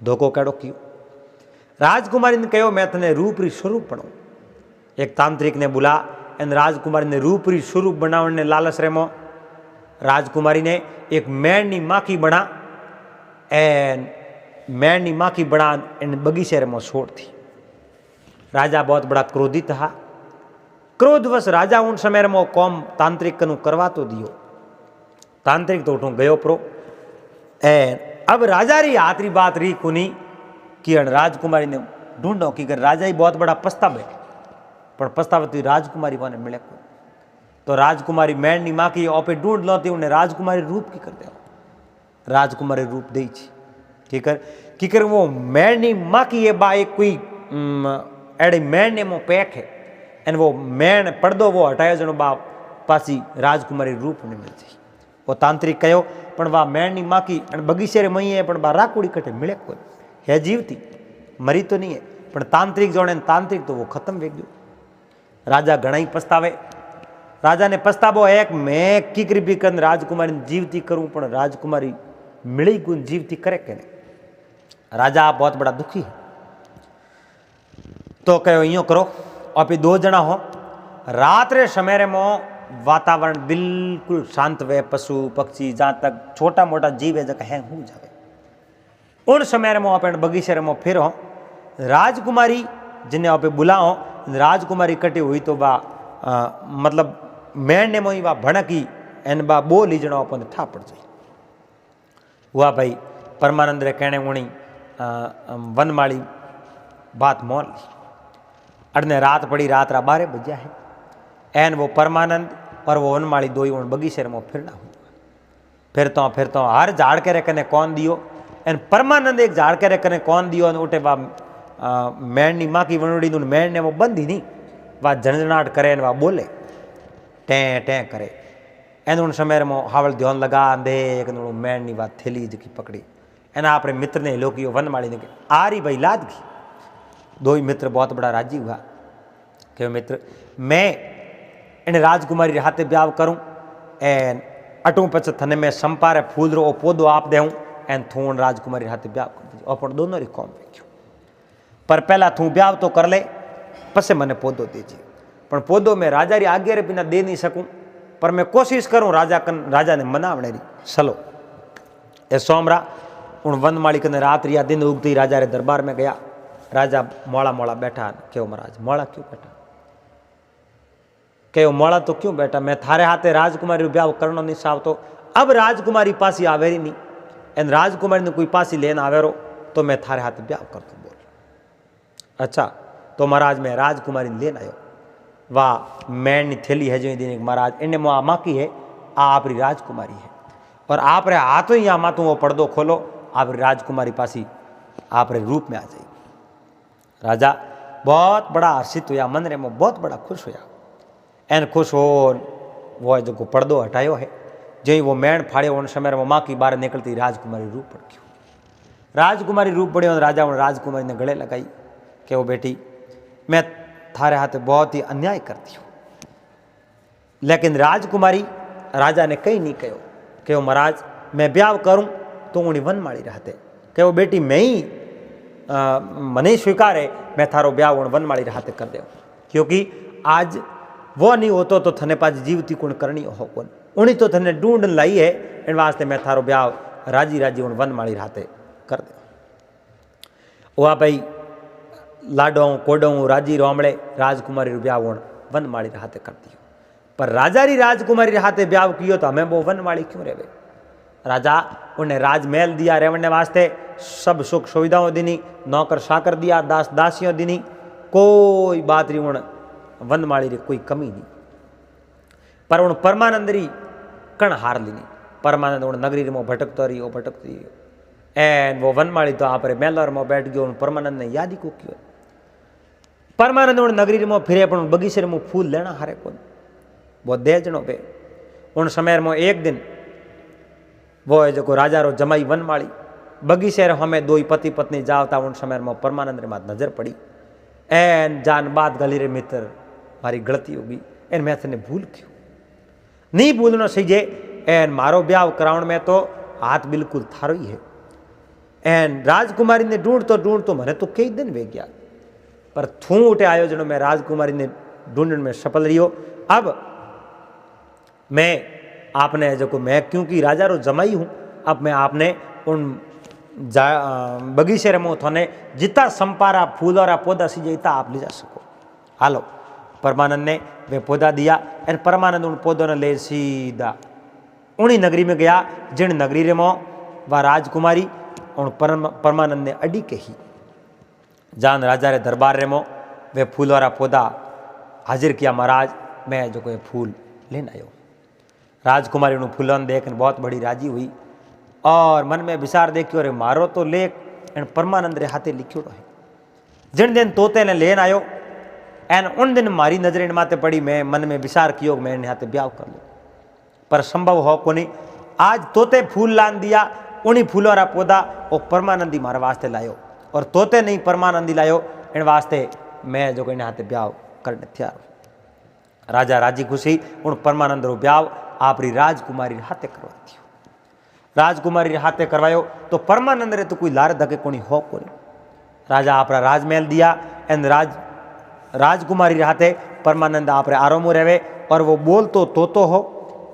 धोखो केड़ो कियो? राजकुमारी ने कहो मैं तने रूपरी स्वरूप बनाऊं। एक तांत्रिक ने बुला, एन राजकुमारी ने रूपरी स्वरूप बनावने लालच रेमो राजकुमारी ने एक मेणनी माखी बना, एन मेणनी माखी बना इन बगीचे रेमो छोड़ थी। राजा बहुत बड़ा क्रोधित था। क्रोधवश राजा उन समय में कौम तांत्रिक कनु करवा तो दियो। तांत्रिक तो उठू गयो प्रो। एन अब राजा री आतरी बात री कुनी कि राजकुमारी ने ढूंढो कि राजा ही बहुत बड़ा पछतावे, पर पछतावती राजकुमारी वने मिले को। तो राजकुमारी मेणनी माखी ओपे ढूंढ लो, उन्हें राजकुमारी रूप की कर दे, राजकुमारी रूप दे की कर वो मेणनी माखी ये बा एक कोई एड़ी मेण ने मो पैक है, एन वो मेण पर्दो वो हटायो जनो बा पासी राजकुमारी रूप ने मिल जाए। वो तांत्रिक कहो पण वा मेणनी माखी बगीचे रे मई है, पण बा राकुड़ी कटे मिले को है, जीवती मरी तो नहीं है, पण तांत्रिक जोड़े तांत्रिक तो वो खत्म वे गयो। राजा घना ही पछतावे। राजा ने पछतावो है कि मैं की भी कर राजकुमारी जीवती करूं, पण राजकुमारी मिली गुण जीवती करे के नहीं। राजा बहुत बड़ा दुखी है। तो कहो यो करो, आप दो जना हो, रात रे समय रे मो वातावरण बिल्कुल शांत वे, पशु पक्षी जहां तक छोटा मोटा जीव है जगह हैंग हो जावे, उन समय रे मो आप बगीचे रे मो फिर हो। राजकुमारी जिन्हें आप बुलाओ, राजकुमारी कटी हुई तो बा मतलब मेण ने मोई बा भड़की एन बा बोली जनो अपन ठा पड़ जाए। हुआ भाई परमानंद रे कहने उणी वनमाली बात मोल ली। अड़ने रात पड़ी, रात रा 12 बजा है। एन वो परमानंद और वो वनमाली दो ही बगीचे में फिरना हुआ। फिर तो हर झाड़ के रे कने कौन दियो, एन परमानंद एक झाड़ के रे कने कौन दियो, उठे बा मेणनी माँ की वनोड़ी मेण ने वो बंदी नहीं, वा झंझनाट करे वा बोले टें टें करे एन उन समय में हावल ध्यान लगा देख मैन नी बात थैली जी पकड़ी एना अपने मित्र ने लोकियो वनमाली ने आ रही भाई लाद गई। दो ही मित्र बहुत बड़ा राजी हुआ कि मित्र मैं इन राजकुमारी हाथे ब्याह करूं एन अटू पच थने में संपारे फूल रो पौधो आप देऊं एन थून राजकुमारी हाथे ब्याह कर दीजिए अपन दोनों री कौम वेख्यो पर पहला थू ब्याह तो कर ले पसे मने पौधो दीजिए पर पौधो मैं राजा री आगे रे बिना दे नहीं सकूं पर मैं कोशिश करूं राजा ने मनावने री चलो ए सोमरा उन वनमाली कने रात रिया दिन उगती राजा रे दरबार में गया। राजा मोड़ा मोड़ा बैठा क्यों महाराज मोड़ा क्यों बैठा क्यों मोड़ा तो क्यों बैठा मैं थारे हाथे राजकुमारी ब्याह करनो नहीं सावतो अब राजकुमारी पासी आवेरी नहीं एन राजकुमारी ने कोई पासी लेना आवेरो तो मैं थारे हाथे ब्याह कर दूं बोल। अच्छा तो महाराज मैं राजकुमारी लेन आयो वाह मैन थैली है जो दिन महाराज इन्हें मुआ माकी है आपरी राजकुमारी है और आप रे हाथों ही मातू वो पर्दो खोलो आप राजकुमारी पासी आप रे रूप में आ जाएगी। राजा बहुत बड़ा हर्षित हुआ मन रे में बहुत बड़ा खुश हुआ एन खुश हो वो जो पर्दो हटायो है जो वो मैण फाड़ियो उन समय में माँ की बाहर निकलती राजकुमारी रूप पड़ गयो। राजकुमारी रूप पड़ियो राजा उन राजकुमारी ने गले लगाई कि वो बेटी मैं थारे हाथे बहुत ही अन्याय करती हूँ लेकिन राजकुमारी राजा ने कहीं नहीं कहो कि वो महाराज मैं ब्याह करूं तो उन्हें वनमाली रहते कि वो बेटी मैं ही मने स्वीकार है मैं थारो ब्याह उन वनमाली रहते कर दे क्योंकि आज वो नहीं होतो तो थने पास जीवती कुण करनी हो कौन उन्हीं तो थने ढूंढ लाई है इन वास्ते मैं थारो ब्याह राजी राजी उन वनमाली रहते कर दे। वह भाई लाडो कोडो राजी रोमड़े राजकुमारी ब्याह उन वनमाली रहते कर दियो पर राजा री राजकुमारी हाथे ब्याह कियो तो हमें वो वनमाली क्यों रेवे। राजा उन्हें राजमहल दिया रहने वास्ते सब सुख सुविधाओं दिनी नौकर साकर दिया दास दासियों दिनी कोई बात नहीं उन वनमाली री कोई कमी नहीं पर उन परमानंद री कण हार लीनी परमानंद उन नगरी में भटकता रही एन वो वनमाली तो आप मेलर में बैठ गयो उन परमानंद ने याद ही को कियो परमानंद उन नगरी में फिरे पर बगीचे में फूल लेना हारे कौन वो दे जनो पे उन समय में एक दिन वो है जो राजा रो जमाई वनमाली बगीचे हमें दो ही पति पत्नी जावता उन समय में परमानंद रे मात नजर पड़ी एन जान बात गली रे मित्र मारी गलती होगी एन मैं थने भूल क्यों नहीं भूलना सही एन मारो ब्याह कराउण में तो हाथ बिल्कुल थारो ही है एन राजकुमारी ने ढूंढ तो मैंने तो कई दिन वे गया पर थू उठे आयोजनों में राजकुमारी ने ढूंढने में सफल रही हो। अब मैं आपने जो मैं क्योंकि राजा रो जमाई हूँ अब मैं आपने उन बगीचे में थोने जितना संपारा फूल और पौधा सीजे इतना आप ले जा सको हालो परमानंद ने वे पौधा दिया एन परमानंद उन पौधों ने ले सीधा उन्हीं नगरी में गया जिन नगरी रे मो वह राजकुमारी और परमानंद ने अड़ी के ही जान राजा रे दरबार रे मो वे फूल वाला पौधा हाजिर किया महाराज मैं जो कोई फूल लेना आयो। राजकुमारी उन फूलन देख बहुत बड़ी राजी हुई और मन में विचार देखियो अरे मारो तो लेख एन परमानंद रे हाथे लिखियो है जिन दिन तोते ने लेन आयो एन उन दिन मारी नजर इन माते पड़ी मैं मन में विचार कियो मैं इन हाथे ब्याह कर लूँ पर संभव हो को नहीं आज तोते फूल लान दिया उन्हीं फूलों वाला पौधा वो परमानंदी मारे वास्ते लायो और तोते नहीं परमानंदी लायो इन वास्ते मैं जो इन हाथे ब्याह करने तैयार हूँ। राजा राजी खुशी उन परमानंद रो ब्याह आपरी राजकुमारी हाथे करवाती हो राजकुमारी हाथे करवायो तो परमानंद रे तो कोई लार धके कोनी हो कोनी राजा आपरा राजमहल दिया एन राजकुमारी हाथे परमानंद आपरे आरामो रहे और वो बोल तो तोतो हो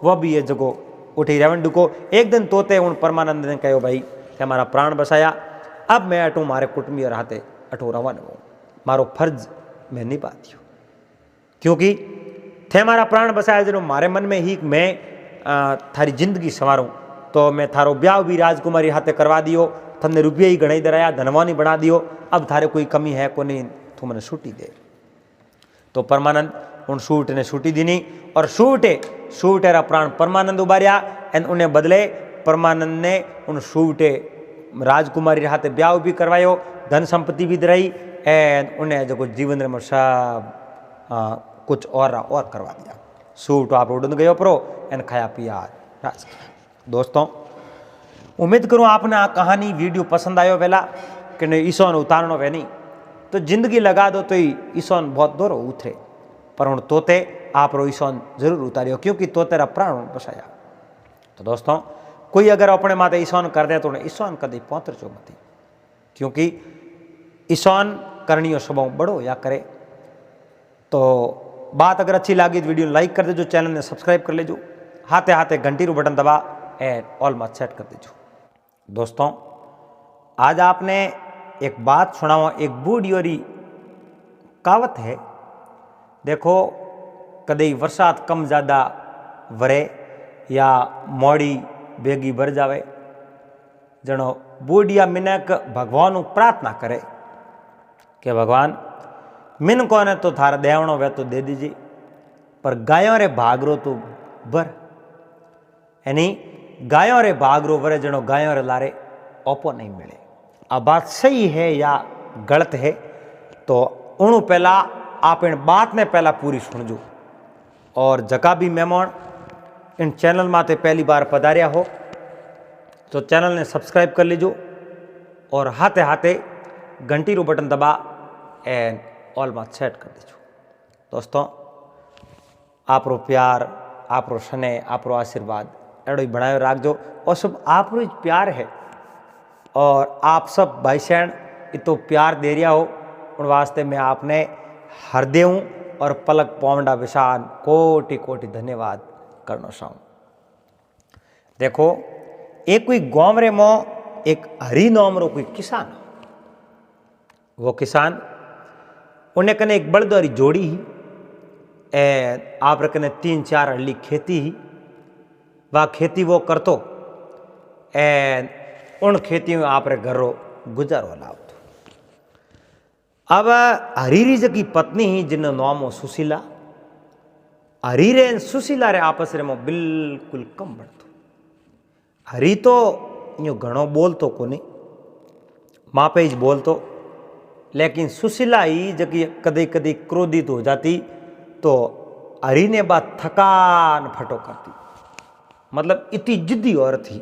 वह भी ये जगो उठी रेवंडू को एक दिन तोते उन परमानंद ने कहो भाई थे हमारा प्राण बसाया अब मैं अटू मारे कुटुंबी और हाथे अटू रवान हो मारो फर्ज मैं निभाती हूँ क्योंकि थे हमारा प्राण बसाया जो मारे मन में ही मैं थारी जिंदगी संवारूँ तो मैं थारो ब्याह भी राजकुमारी हाथे करवा दियो थमने रुपये ही गणाई दराया धनवानी बना दियो अब थारे कोई कमी है को नहीं तू मैंने छुट्टी दे तो परमानंद उन सूट ने छुट्टी दीनी और सूटे रा प्राण परमानंद उबारिया एन उन्हें बदले परमानंद ने उन सूटे राजकुमारी हाथे ब्याह भी करवायो धन संपत्ति भी दराई एन उन्हें जो जीवन में सब कुछ और करवा दिया। सूट आप उड़ गयो प्रो एन खाया पिया राज। दोस्तों उम्मीद करूँ आपने आ कहानी वीडियो पसंद आयो पहला कि नहीं ईसोन उतारणो वे नहीं तो जिंदगी लगा दो तो ईसोन बहुत दोरो उतरे पर हूँ तोते आप रो ईसोन जरूर उतारियो क्योंकि तोतेरा प्राण बसाया। तो दोस्तों कोई अगर अपने माते ईसोन कर दे तो उन्हें ईसोन कभी पौतर चो मती क्योंकि ईसोन करणीय स्वभाव बड़ो या करे। तो बात अगर अच्छी लगी तो वीडियो लाइक कर देजो, चैनल ने सब्सक्राइब कर लेजो, हाथे हाथे घंटी रू बटन दबा एंड ऑल मत सेट कर देजो। दोस्तों आज आपने एक बात सुनाओ, एक बूढ़ी और कहावत है। देखो कदे बरसात कम ज़्यादा वरे या मोड़ी बेगी भर जावे जनो बूढ़िया मिनक भगवान प्रार्थना करे कि भगवान मिन को ने तो थारा देवणो वे तो दे दीजिए पर गायों रे भागरो तो भर, यानी गायों रे भागरो वरे जनो गायों रे लारे ओपो नहीं मिले। अब बात सही है या गलत है तो उनु पहला आप इन बात ने पहला पूरी सुनजो और जका भी मेहमान इन चैनल माते पहली बार पधारिया हो तो चैनल ने सब्सक्राइब कर लीजो और हाथे हाथे घंटी रो बटन दबा एंड ऑल मत सेट कर दीजो। दोस्तों आप रो प्यार आप रो स्नेह आप रो आशीर्वाद एड़ो ही बनाए राखजो और सब आप रो प्यार है और आप सब भाई सैन इतो प्यार दे रिया हो उन वास्ते मैं आपने हृदय और पलक पौंडा विशान कोटि कोटि धन्यवाद करना चाहूँ। देखो एक कोई गाँव रे मो एक हरी नाम रो कोई किसान, वो किसान उन्हें कने एक बड़दौरी जोड़ी ही आप कने 3-4 हल्ली खेती ही वह खेती वो करतो एंड उन खेती में आप रे घर रो गुजारो लावतो। अब हरीरी की पत्नी ही जिन नाम हो सुशीला, हरीरे सुशीला रे आपस रे मो बिल्कुल कम बढ़तो। हरी तो यो घणो बोलतो कोनी मापे ज बोलतो, लेकिन सुशीला ही जकी कदी कदी क्रोधित हो जाती तो हरी ने बात थकान फटो करती, मतलब इतनी जिद्दी औरत थी।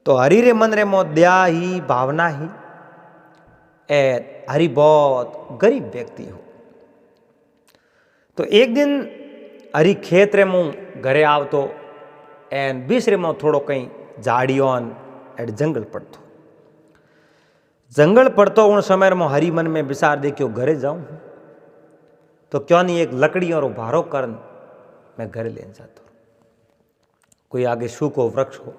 तो हरी रे मन रे मो दया ही भावना ही हरी बहुत गरीब व्यक्ति हो। तो एक दिन हरी खेत रे मुँह घरे आवतो एन बीच रे मुँह थोड़ो कहीं झाड़ियों एड जंगल पड़तो। जंगल पड़तो उन समय में हरी मन में विचार दे क्यों घरे जाऊं तो क्यों नहीं एक लकड़ी और भारो करन मैं घरे ले जाता। कोई आगे सूखो वृक्ष हो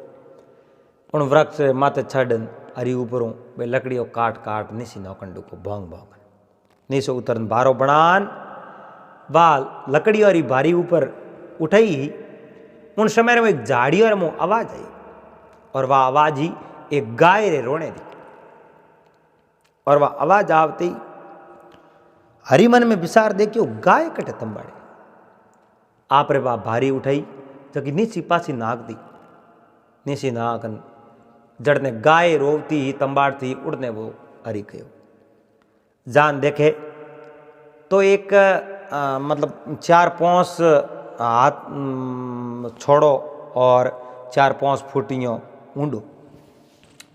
उन वृक्ष माथे छड़न हरी ऊपरों वे लकड़ियों काट काट निसी नौकंडू को भोंग भोंग नीचे उतरन भारो बनान वाल लकड़ी और भारी ऊपर उठाई ही उन समय में एक झाड़ी और मुँह आवाज आई और वह आवाज ही एक गाय रे रोने दी और वह आवाज आवती हरी मन में विचार दे कि गाय कटे तंबाड़े आप रे वह भारी उठाई जबकि नीची पासी नाक दी नीची नाकन जड़ने गाय रोवती ही तंबाड़ती उड़ने वो हरी कहो जान देखे तो एक मतलब 4-5 हाथ छोड़ो और 4-5 फुटियों ऊंडो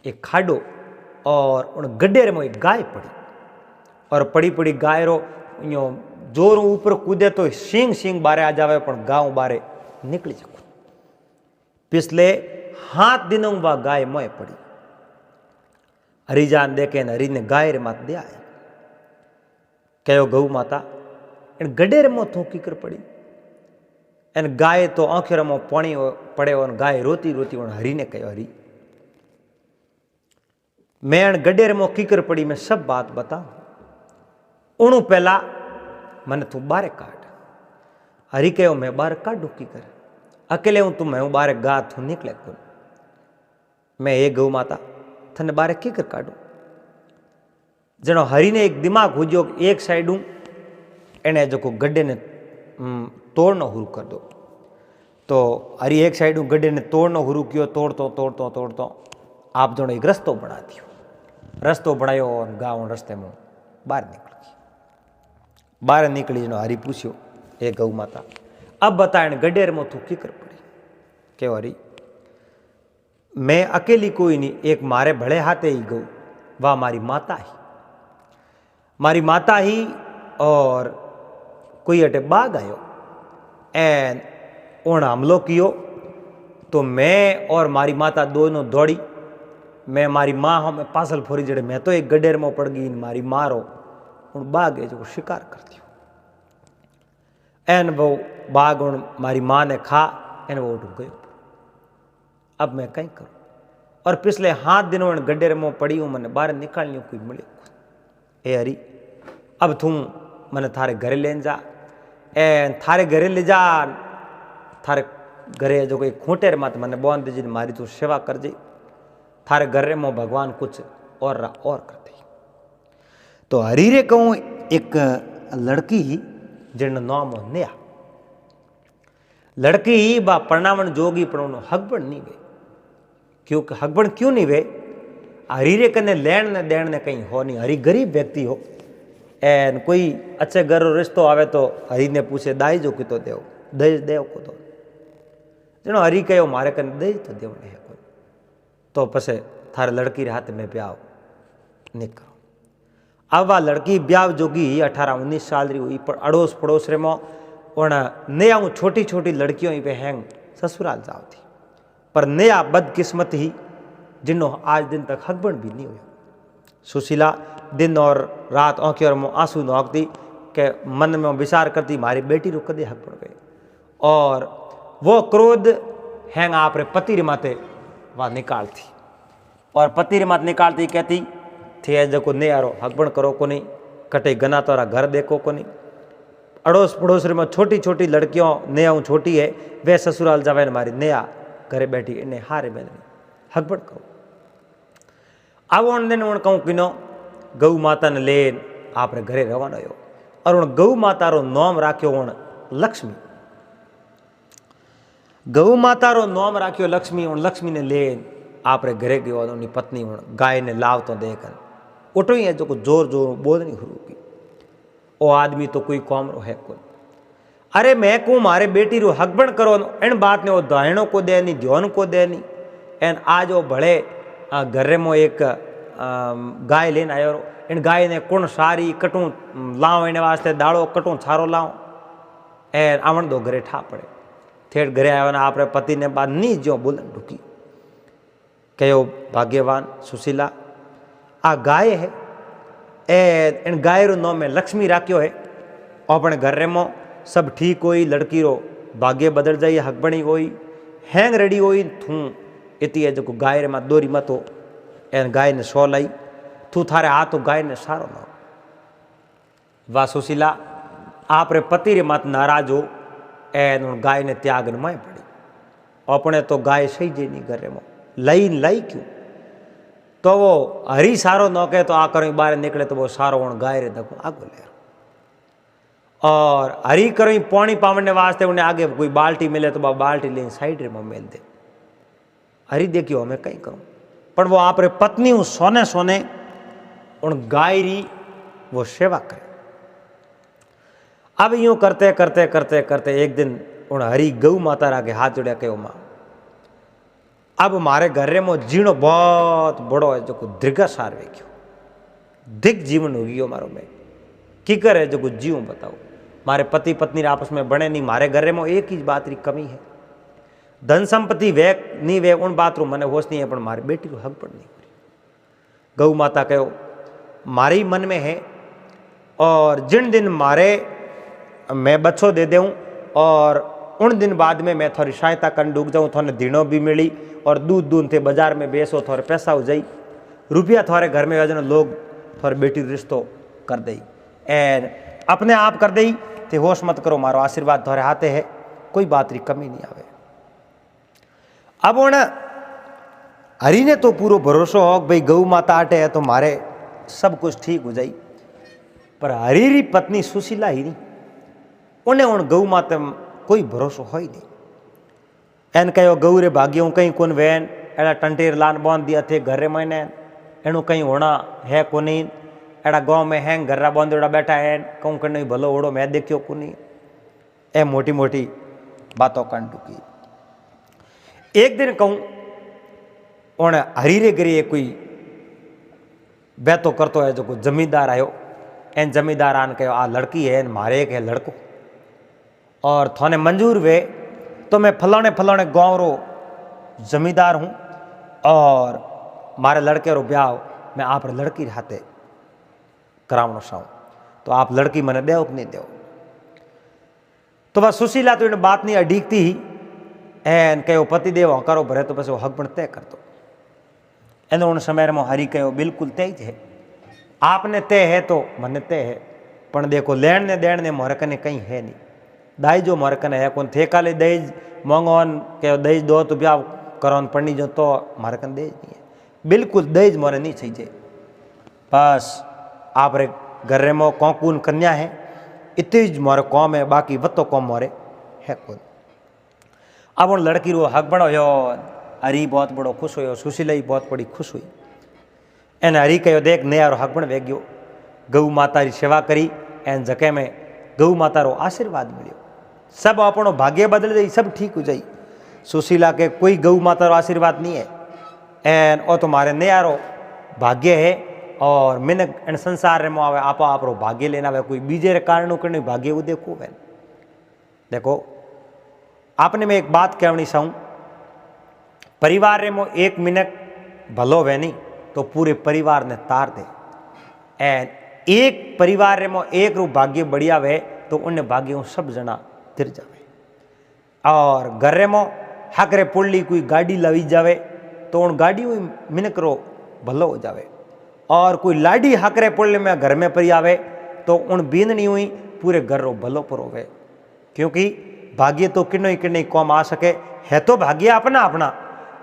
एक खाडो और उन गड्ढे में एक गाय पड़ी और पड़ी पड़ी गाय रो यो जोर ऊपर कूदे तो सींग बारे आ जावे पण गाँव बारे निकली सको। पिछले हाथ दिनों वह गाय मोए पड़ी। हरिजान देखे हरी ने गाय रे मात दे आई कहो गौ माता इन गड्ढे रे मो थोकी कर पड़ी एन गाय तो आंखें रमो पानी पड़े और गाय रोती रोती और हरी ने कहो हरी मैं गड्ढे रे मो कीकर पड़ी मैं सब बात बताऊं उणु पहला मैंने तू बारे काट। हरी कहो मैं बाहर काटू की कर अकेले हूं तू मैं बाहर गा तू निकले को मैं ये गौ माता थने बाहर की कर काटू जनो हरी ने एक दिमाग हो जो एक साइड हूं एने जो को गड्ढे ने तोड़नो हुरू कर दो तो हरी एक साइड हूं गड्ढे ने तोड़नो हुरू कियो तोड़तो आप जनो एक रस्तो बना दियो रस्तो बनायो और गाँव रस्ते में बाहर निकल गई। बाहर निकली जनो हरी पूछ्यो ए गौ माता अब बताएण गडेर में तू की कर पड़ी के हरी मैं अकेली कोई नहीं एक मारे भले हाथे ही गौ वाह मारी माता ही और कोई अटे बाघ आयो एन उन हमलो कियो तो मैं और मारी माता दोनों दौड़ी मैं मारी माँ हो मैं पासल फोरी जड़े मैं तो एक गडेर में पड़ गई मारी मारो उन बाघ है जो शिकार करती हो एन वो बाघ उन मारी माँ ने खा एन वो उठ गयो अब मैं कहीं करूं और पिछले 7 दिनों इन गड्ढे में पड़ी हूं मैंने बाहर निकालनी कोई मिले ए हरी अब तू मैंने थारे घरे ले जा ए थारे घरे ले जा थारे घरे जो कोई खूंटेर मत मैंने बोन दीजिए मारी तू सेवा कर जी थारे घरे में भगवान कुछ और कर दे तो हरी रे कहूँ एक लड़की ही जिन नाम हो नया लड़की ही बा परणावण जोगी पर उन्होंने हकबण नहीं वे क्योंकि हकबण क्यों नहीं वे हरी रे कने लेन ने देन ने कहीं हो नहीं हरी गरीब व्यक्ति हो एन कोई अच्छे घर रिश्तो आवे तो हरी ने पूछे दाई जो की तो देव दहेज देव को तो जनो हरी कहो मारे कने दहेज तो देव नहीं है कोई तो पसे थारे लड़की रे हाथ में ब्याह नहीं करो अब वह लड़की ब्याह जोगी 18-19 साल री हुई पर अड़ोस पड़ोस रे में उन नया छोटी छोटी लड़कियों पे हैंग ससुराल जाओ थी पर नया बदकिस्मत ही जिन्हों आज दिन तक हकबण भी नहीं हुआ सुशीला दिन और रात आंखें और आंसू नोकती के मन में विचार करती मारी बेटी रो कदे हकबण गए और वो क्रोध हैंग आप रे पति रे माते वह निकालती और पति रे माते निकालती कहती थे जो नहीं आरो हकबण करो को नहीं कटे गना तोरा घर देखो को नहीं अड़ोस पड़ोस में छोटी छोटी लड़कियों नया छोटी है वे ससुराल जावे मारी नया घरे बैठी इन्हें हारे बहन हकबण करो अब उन दिन उन कहूँ किनो गौ माता ने लेन आप घरे रवाना हो और उन गौ माता रो नाम राख्यो उन लक्ष्मी गौ माता रो नाम राख्यो लक्ष्मी उन लक्ष्मी ने लेन आप घरे गयो उनकी पत्नी उन गाय ने लाव तो देखन उठो ही है जो जोर जोर बोलनी शुरू की ओ आदमी तो कोई कौम रो है कोई अरे मैं को मारे बेटी रो हकबण करो इन बात ने वो दाहिणों को दे नहीं ध्योन को दे नहीं एन आज वो भले घरे में एक गाय लेन आयो इन गाय ने कुण सारी कटूं लाओ इन वास्ते दाड़ो कटूं छारो लाओ एन आवण दो घरे ठा पड़े ठेठ घरे आयो ने आपरे पति ने बात नहीं जो बोलन ढुकी कहो भाग्यवान सुशीला आ गाय है इन गाय रो नाम में लक्ष्मी राख्यो है अपने घरे में सब ठीक होई लड़की रो भाग्य बदल जाइए हकबणी होई हैंग रेडी होई थू इति है जो गाय रे में दोरी मत हो एन गाय ने सो लाई तू थारे हाथ गाय ने सारो ना वाह सुशीला आप रे पति रे मत नाराज हो एन गाय ने त्याग न मैं पड़ी अपने तो गाय सही जे नहीं घरे में लाई क्यों तो वो हरी सारो न कहे तो आ करो बाहर निकले तो वो सारो उन गाय रे दको आगो ले और हरी करो पानी पावने वास्ते उन्हें आगे कोई बाल्टी मिले तो बाल्टी ले साइड रे में मेल दे हरी देखियो हमें कहीं करूं पर वो आप रे पत्नी उन सोने सोने उन गाय री वो सेवा करे अब यूं करते करते करते करते एक दिन उन हरी गौ माता रागे हाथ जोड़िया कहो मां अब मारे घरे में जीणो बहुत बड़ो है जो दीर्घसार वेख्यो दिग जीवन हो गयो मारो में की करे जो जीव बताओ मारे पति पत्नी आपस में बने नहीं मारे घरे में एक ही बात री कमी है धन संपत्ति वे नहीं वे उन बात रो मने होश नहीं है पर मारी बेटी रो हक पर नहीं करी गौ माता कहो मारी मन में है और जिन दिन मारे मैं बच्चों दे दूँ और उन दिन बाद में मैं थोड़ी सहायता कर डूब जाऊँ थोड़े दिनों भी मिली और दूध थे बाजार में बेचो थोड़े पैसा हो जाई रुपया थोड़े घर में वजन लोग थोड़े बेटी रिश्तो कर दई एन अपने आप कर दई थे होश मत करो मारो आशीर्वाद थोड़े हाथे है कोई बात री कमी नहीं आवे अब उन हरी ने तो पूरा भरोसा हो भाई गौ माता आटे है तो मारे सब कुछ ठीक हो जाई पर हरी री पत्नी सुशीला ही नहीं उन्हें उन गौ माता कोई भरोसा हो ही नहीं एन कहो गौ रे भाग्यों कहीं कौन वैन एड़ा टंटेर लान बांध दिया थे घरे मैंने एनु कहीं होना है को नहीं एड़ा गांव में हैं गर्रा बांधोड़ा बैठा है कहूँ कर नहीं भलो ओड़ो मैं देखियो को नहीं ए मोटी मोटी बातों कान टूकी। एक दिन कहूँ उन हरीरे गिरी कोई बैतो करतो है जो जमींदार आयो एन जमींदार आन कहो आ लड़की है मारे एक है लड़को और थाने मंजूर वे तो मैं फलाने फलाने गांव रो जमींदार हूँ और मारे लड़के रो ब्याह मैं आप लड़की हाथे करावनो चाहूँ तो आप लड़की मने देव कि नहीं देव। तो वह सुशीला तो इन बात नहीं अडीकती ही एन कहो पति देव हकारो भरे तो बस वो हक पण तय करतो एनो उन समय में हरी कहो बिल्कुल तय ज है आपने तय है तो मने तय है पण देखो लेण ने देण ने मोरे कने कहीं है नहीं दाई जो मोरे कने है कौन थे काले दहेज मांगोन कहो दहेज दो तो ब्याह करोन पढ़नी जो तो मारे कने दहेज नहीं है बिल्कुल दहेज मोरे नहीं चाहिए बस आप रे घर में कौकून कन्या है इतनी ज मोरे कौम है बाकी वत्तो कौम मोरे है कौन। अब उन लड़की रो हक बनो हो हरी बहुत बड़ो खुश हो सुशीला ही बहुत बड़ी खुश हुई एन हरी कहो देख नया रो हक बन वे गयो गौ माता री सेवा करी एन जगह में गौ माता रो आशीर्वाद मिलो सब अपनो भाग्य बदल जाई सब ठीक हो जाई। सुशीला के कोई गौ माता रो आशीर्वाद नहीं है एन ओ तुम्हारे नया रो भाग्य है और मिनक एन संसार रे आवे आपा आप रो भाग्य लेना वे कोई बीजे रे कारण करने भाग्य वो देखो वे देखो आपने मैं एक बात कहनी चाहूँ परिवार रे मो एक मिनक भलो वे नहीं तो पूरे परिवार ने तार दे एन एक परिवार रे मो एक रू भाग्य बढ़िया वे तो उन्हें भाग्य सब जना तिर जावे और घर रे मो हक रे पुल्ली कोई गाड़ी लवी जावे तो उन गाड़ी मिनक रो भलो हो जावे और कोई लाडी हक रे पुल्ले में घर में परी आवे तो उन बीन नहीं हुई पूरे घर रो भलो पर होवे क्योंकि भाग्य तो किन्नो ही कौम आ सके है तो भाग्य अपना अपना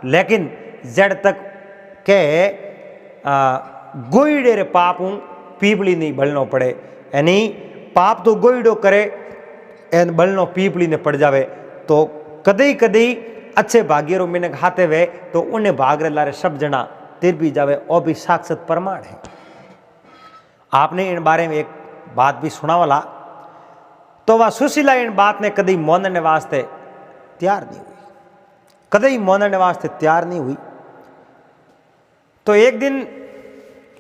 लेकिन जड़ तक के गोईडे रे पाप हूँ पीपली नहीं बलनो पड़े यानी पाप तो गोईडो करे एन बलनो पीपली ने पड़ जावे तो कदई कदई अच्छे भाग्य रो मिनक हाथे वे तो उन्हें भाग रे लारे सब जना तिर भी जावे और भी साक्षात प्रमाण है। आपने इन बारे में एक बात भी सुना वाला तो वह सुशीला इन बात ने कदी मोनने वास्ते तैयार नहीं हुई कदी मोनने वास्ते तैयार नहीं हुई। तो एक दिन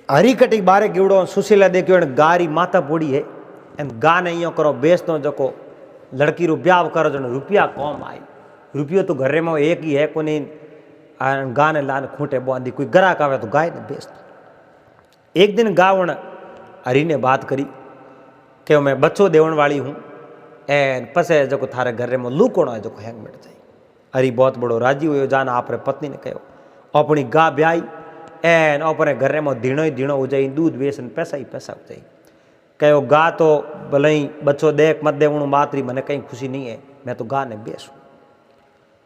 हरी कटी बारे गिवड़ो सुशीला देखियो गारी माता पोड़ी है एन गा नहीं करो बेच दो जको लड़की रू ब्याह करो जो रुपया कौम आई रुपयो तो घरे में एक ही है को नहीं गा ने लान खूंटे बांधी कोई ग्राहक आवे तो गाय ने बेच दो। एक दिन गावण हरी ने बात करी कि मैं बच्चों देवन वाली हूँ एन पसे जो थारे घर में लूकोणो है जो हैंग मिट जाए। हरी बहुत बड़ो राजी हुए जान आप पत्नी ने कहो अपनी गा ब्याई एन अपने घर में धीणो ही धीणो हो जाए दूध बेचन पैसा ही पैसा हो जाए कहो गा तो भले ही बच्चों देख मत देवणु मातरी मैंने कहीं खुशी नहीं है मैं तो गा ने बेचूँ।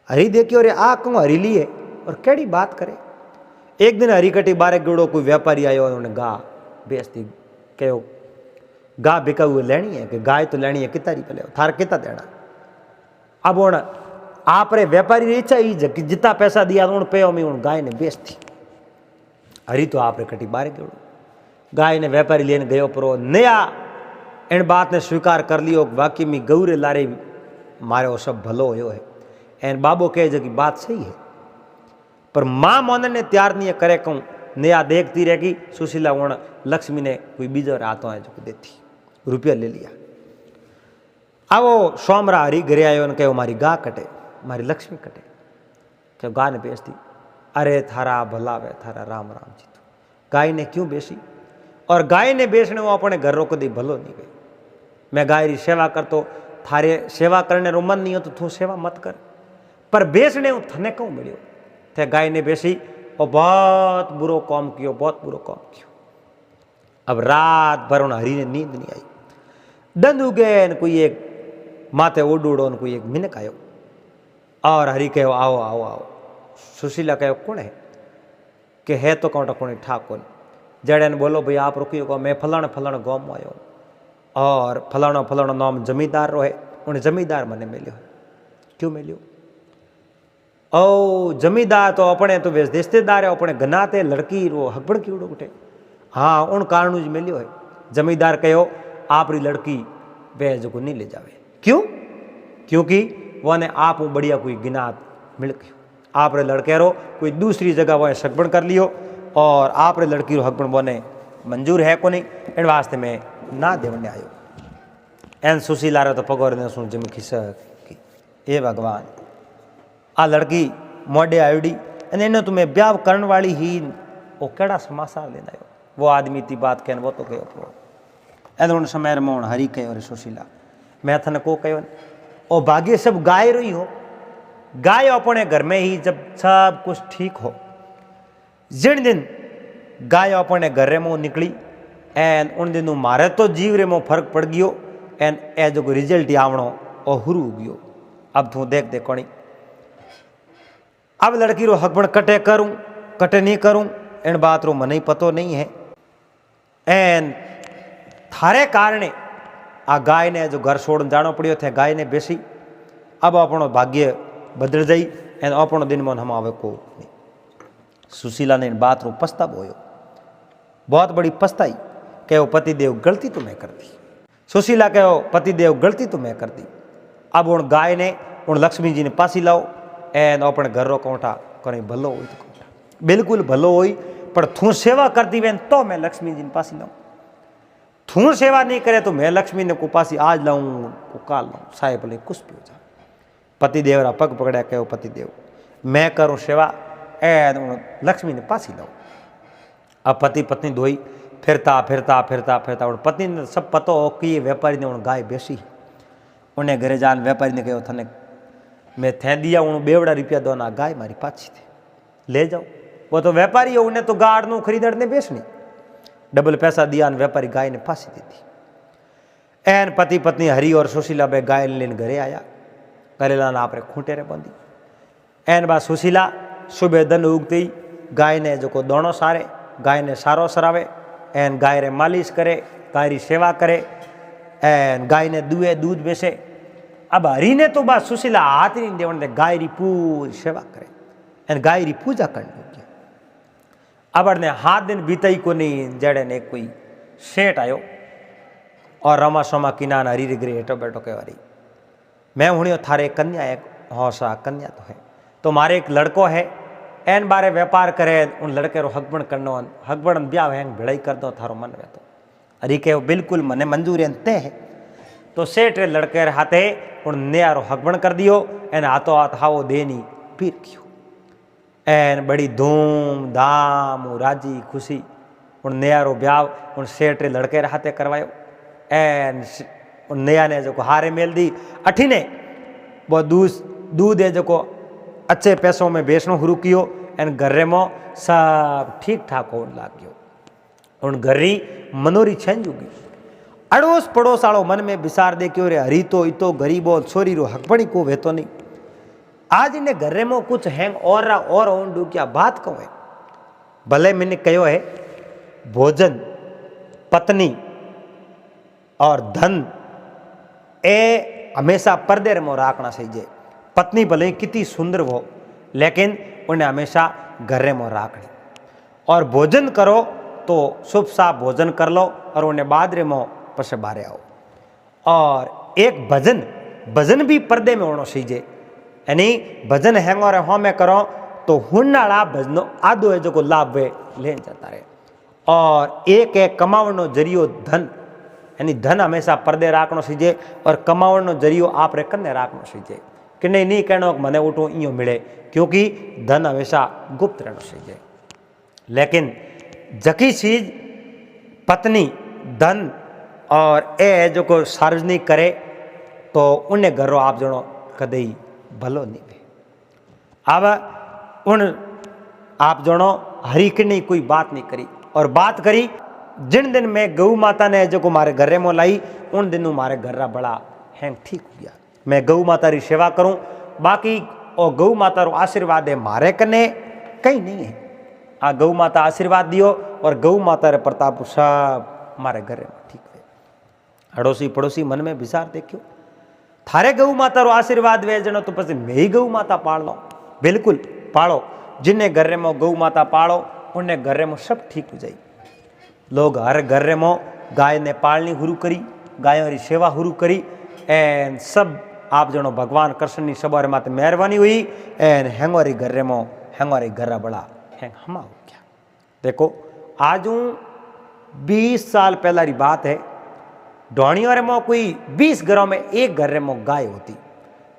हरी देखियो रे आ कहूँ हरी ली है और केड़ी बात करे। एक दिन हरी कटी बारे गुड़ो कोई व्यापारी आयो उन्होंने गा बेच दी कहो गा बिका हुए लेनी है कि गाय तो लेनी है कितना रुपये ले थार कितना देना। अब उन आप रे व्यापारी री इच्छा ही जितना पैसा दिया उन पे उन गाय ने बेच दी। हरी तो आप रे कटी बारे गुड़ो गाय ने व्यापारी लेने गयो पर नया इन बात ने स्वीकार कर लियो बाकी में गौरे लारे मारे वो सब भलो हो है एन बाबो कहे जो कि बात सही है पर माँ मोने ने तैयार नहीं करे कहूँ नया देखती रहेगी सुशीला उन लक्ष्मी ने कोई बीजो रातों है जो देती रुपया ले लिया। अब वो सोमरा हरी घरे आयो कहो मारी गा कटे मारी लक्ष्मी कटे क्या गा ने बेच दी। अरे थारा भला वे थारा राम राम जी तो गाय ने क्यों बेची और गाय ने बेचने वो अपने घर रो कदी भलो नहीं गई। मैं गाय री सेवा कर तो थारे सेवा करने रो मन नहीं हो तो तू सेवा मत कर पर बेचने थने क्यों मिलो थे गाय ने बेची और बहुत बुरो काम कियो बहुत बुरो काम कियो। अब रात भर उन हरी ने नींद नहीं आई दंद उगे कोई एक माथे उड़ो कोई एक मिनक आयो और हरी कहो आओ आओ आओ। सुशीला कहो कौन है कि है तो कौन कौन ठाकुर जड़े ने बोलो भाई आप रुकियो को मैं फलाने फलाने गाँव में आयो और फलाना फलाना नाम जमींदार रो है उन्हें जमींदार मने मिलो क्यों मिलो ओ जमींदार तो अपने तो रिश्तेदार है अपने गनाते लड़की रो हकबड़ की उड़ो उठे हाँ उन कारण ज मिलियो है। जमींदार कहो आप री लड़की वे जो नहीं ले जावे। क्यों? क्योंकि वो ने आप बढ़िया कोई गिनात मिल गयो, आप रे लड़के रो कोई दूसरी जगह वो सगबण कर लियो और आप रे लड़की रो हकबण बोने मंजूर है को नहीं, इन वास्ते में ना देवने आयो। एन सुशीला रे तो पगोर ने सुन जमी खिसक ए भगवान आ लड़की मोडे आयोडी अने इन्हें तुम्हें ब्याह करने वाली ही वो केड़ा समाचार लेना आयो। वो आदमी ती बात कहन वो तो कहो एन समय मोहन हरी कहो रे सुशीला मैं थने को कहो ओ भाग्य सब गाय रही हो, गाय अपने घर में ही जब सब कुछ ठीक हो, जिन दिन गाय अपने घर में निकली एन उन दिन मारे तो जीव रे में फर्क पड़ गयो एन ए जो रिजल्ट आवणो ओ हुरू गयो। अब तू देख दे कोनी अब लड़की रो हकबण कटे करूं कटे नहीं करूं इन बात रो मने पतो नहीं है। एन थारे कारणे आ गाय ने जो घर छोड़ जानो पड़ियो थे, गाय ने बेसी अब अपनो भाग्य बदल जाई एन अपनो दिन मन हम आवे को नहीं। सुशीला ने इन बात रो पछतावो होयो, बहुत बड़ी पछताई। कहो पतिदेव गलती तो मैं कर दी। सुशीला कहो पतिदेव गलती तो मैं कर दी। अब उन गाय ने उन लक्ष्मी जी ने पासी लाओ एन अपने घर रो कोठा कहीं भलो हो तो कोठा बिल्कुल भलो हो पर थू सेवा करती वेन तो मैं लक्ष्मी जी ने पासी लाऊं, थू सेवा नहीं करे तो मैं लक्ष्मी ने को पासी आज लाऊं को काल लाऊं, साहेब भले कुछ भी हो जाए। पतिदेव रा पग पकड़ा कहो पतिदेव मैं करूं सेवा एन लक्ष्मी ने पासी लाऊं। अब पति पत्नी धोई फिरता फिरता फिरता फिरता उन पत्नी ने सब पतो हो कि ये व्यापारी ने उन गाय बेसी उन्हें घरे जान व्यापारी ने कहो थने मैं थे दिया उन बेवड़ा रुपया दो ना गाय मारी पाछी थी ले जाओ। वो तो व्यापारी है उन्हें तो गाड़ नु खरीदड़ ने बेचनी, डबल पैसा दिया व्यापारी गाय ने फांसी दी थी। एन पति पत्नी हरी और सुशीला बे गाय लेने घरे आया, घरे लाना आपरे खूंटे रे बंदी। एन बा सुशीला सुबह दिन उगती गाय ने जो को दोनों सारे गाय ने सारो सरावे एन गाय रे मालिश करे, गाय री सेवा करे एन गाय ने दुए दूध बेचे। अब हरी ने तो बस सुशीला हाथ नहीं देवन दे गाय री पूरी सेवा करे एन गाय री पूजा करनी होगी। अब ने हाथ दिन बीताई को नहीं जड़े ने कोई सेठ आयो और रमा सोमा किनान हरी रे गृह हेठो बैठो कह हरी मैं हूँ थारे कन्या एक हौसा कन्या तो है तो मारे एक लड़को है एन बारे व्यापार करे उन लड़के रो हकबण करनो हकबण ब्याह हैंग भिड़ाई कर दो थारो मन वे तो अरे कहो बिल्कुल मने मंजूर है ते है। तो सेठ रे लड़के रे हाथे उन नया रो हकबण कर दियो एन हाथों हाथ हावो देनी पीर कियो एन बड़ी धूम धाम राजी खुशी उन नया रो ब्याह उन सेठ रे लड़के रे हाथे करवायो। एन उन नया ने जो हारे मेल दी अठी ने वो दूध है जो अच्छे पैसों में बेचनो शुरू कियो एन घरे में सब ठीक ठाक होने लग गयो। उन घरी मनोरी छंज होगी अड़ोस पड़ोस आलो मन में विचार दे क्यों रे हरी तो इतो गरीबो छोरी रो हकबणी को वे तो नहीं आज इन्हें घरे में कुछ हैंग और ओंडू क्या बात कहो है। भले मैंने कहो है भोजन पत्नी और धन ए हमेशा पर्दे में राखना चाहिए। पत्नी भले कितनी सुंदर हो लेकिन उन्हें हमेशा घरे में राखनी और भोजन करो तो शुभ सा भोजन कर लो और उन्हें बाद रे में पसे बारे आओ। और एक भजन भी पर्दे में होना चाहिए यानी भजन हैंगो रे हाँ में करो तो हुन्नाड़ा भजनो आदो है जो को लाभ वे ले जाता रहे। और एक कमावनो जरियो धन यानी धन हमेशा पर्दे राखना चाहिए और कमावनो जरियो आप रे कन्ने राखना चाहिए कि नहीं कहना मने उठो इं मिले क्योंकि धन हमेशा गुप्त रहना चाहिए। लेकिन जकी चीज पत्नी धन और ए जो को सार्वजनिक करे तो उन्हें घरों आप जनो कदई भलो नहीं वे। अब उन आप जनो हरी की नहीं कोई बात नहीं करी और बात करी जिन दिन में गऊ माता ने जो को मारे घरे में लाई उन दिनों मारे घर बड़ा हैंग ठीक हो गया। मैं गऊ माता री सेवा करूं बाकी और गऊ माता रो आशीर्वाद है मारे कने कहीं नहीं है। आ गऊ माता आशीर्वाद दियो और गऊ माता रे प्रताप सब मारे घरे में ठीक है। अड़ोसी पड़ोसी मन में विचार देखियो थारे गऊ माता रो आशीर्वाद वे जनो तो पछी मैं ही गऊ माता पाल लो। बिल्कुल पालो जिन्हें घरे में गऊ माता पालो उन्हें घरे में सब ठीक हो जाए। लोग हर घर में गाय ने पालनी शुरू करी, गायों की सेवा शुरू करी एन सब आप जनो भगवान कृष्ण की सवार माते मेहरबानी हुई एन हेंगवारी घर में हेंगवारी घर बड़ा हेंग हमा हो गया। देखो आज 20 साल पहला की बात है, ढोणियों में कोई 20 घरों में एक घर में गाय होती,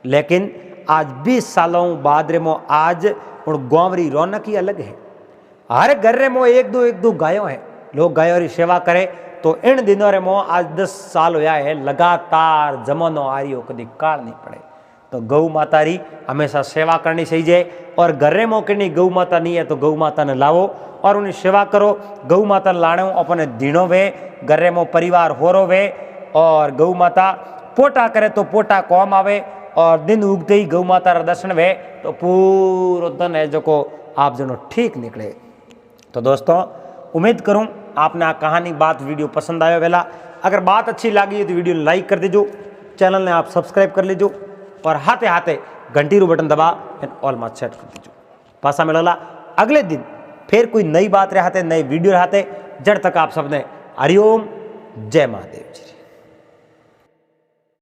लेकिन आज 20 सालों बाद रे मो आज उन गांवरी रौनक ही अलग है। हर घर में एक दो गायों है, लोग गायों की सेवा करे। तो इन दिनों रे मो आज 10 साल होया है लगातार जमानो आ रही हो, कभी काल नहीं पड़े। तो गौ माता री हमेशा सेवा करनी चाहिए और घर में कहीं गौ माता नहीं है तो गौ माता ने लावो और उन्हें सेवा करो। गौ माता लाने अपने दिनों वे घर में परिवार होरो वे और गौ माता पोटा करे तो पोटा कौम आवे और दिन उगते ही गौ माता रा दर्शन वे तो पूरा दिन है जो को आप जनो ठीक निकले। तो दोस्तों उम्मीद करूं आपने आ कहानी बात वीडियो पसंद आया वेला। अगर बात अच्छी लगी है तो वीडियो लाइक कर दीजिए, चैनल ने आप सब्सक्राइब कर लीजिए और हाथे हाथे घंटी रू बटन दबा एंड ऑल मात सेट कर दीजिए। पासा मिलोला अगले दिन फिर कोई नई बात रहते, नए वीडियो रहते। जड़ तक आप सबने हरिओम जय महादेव जी।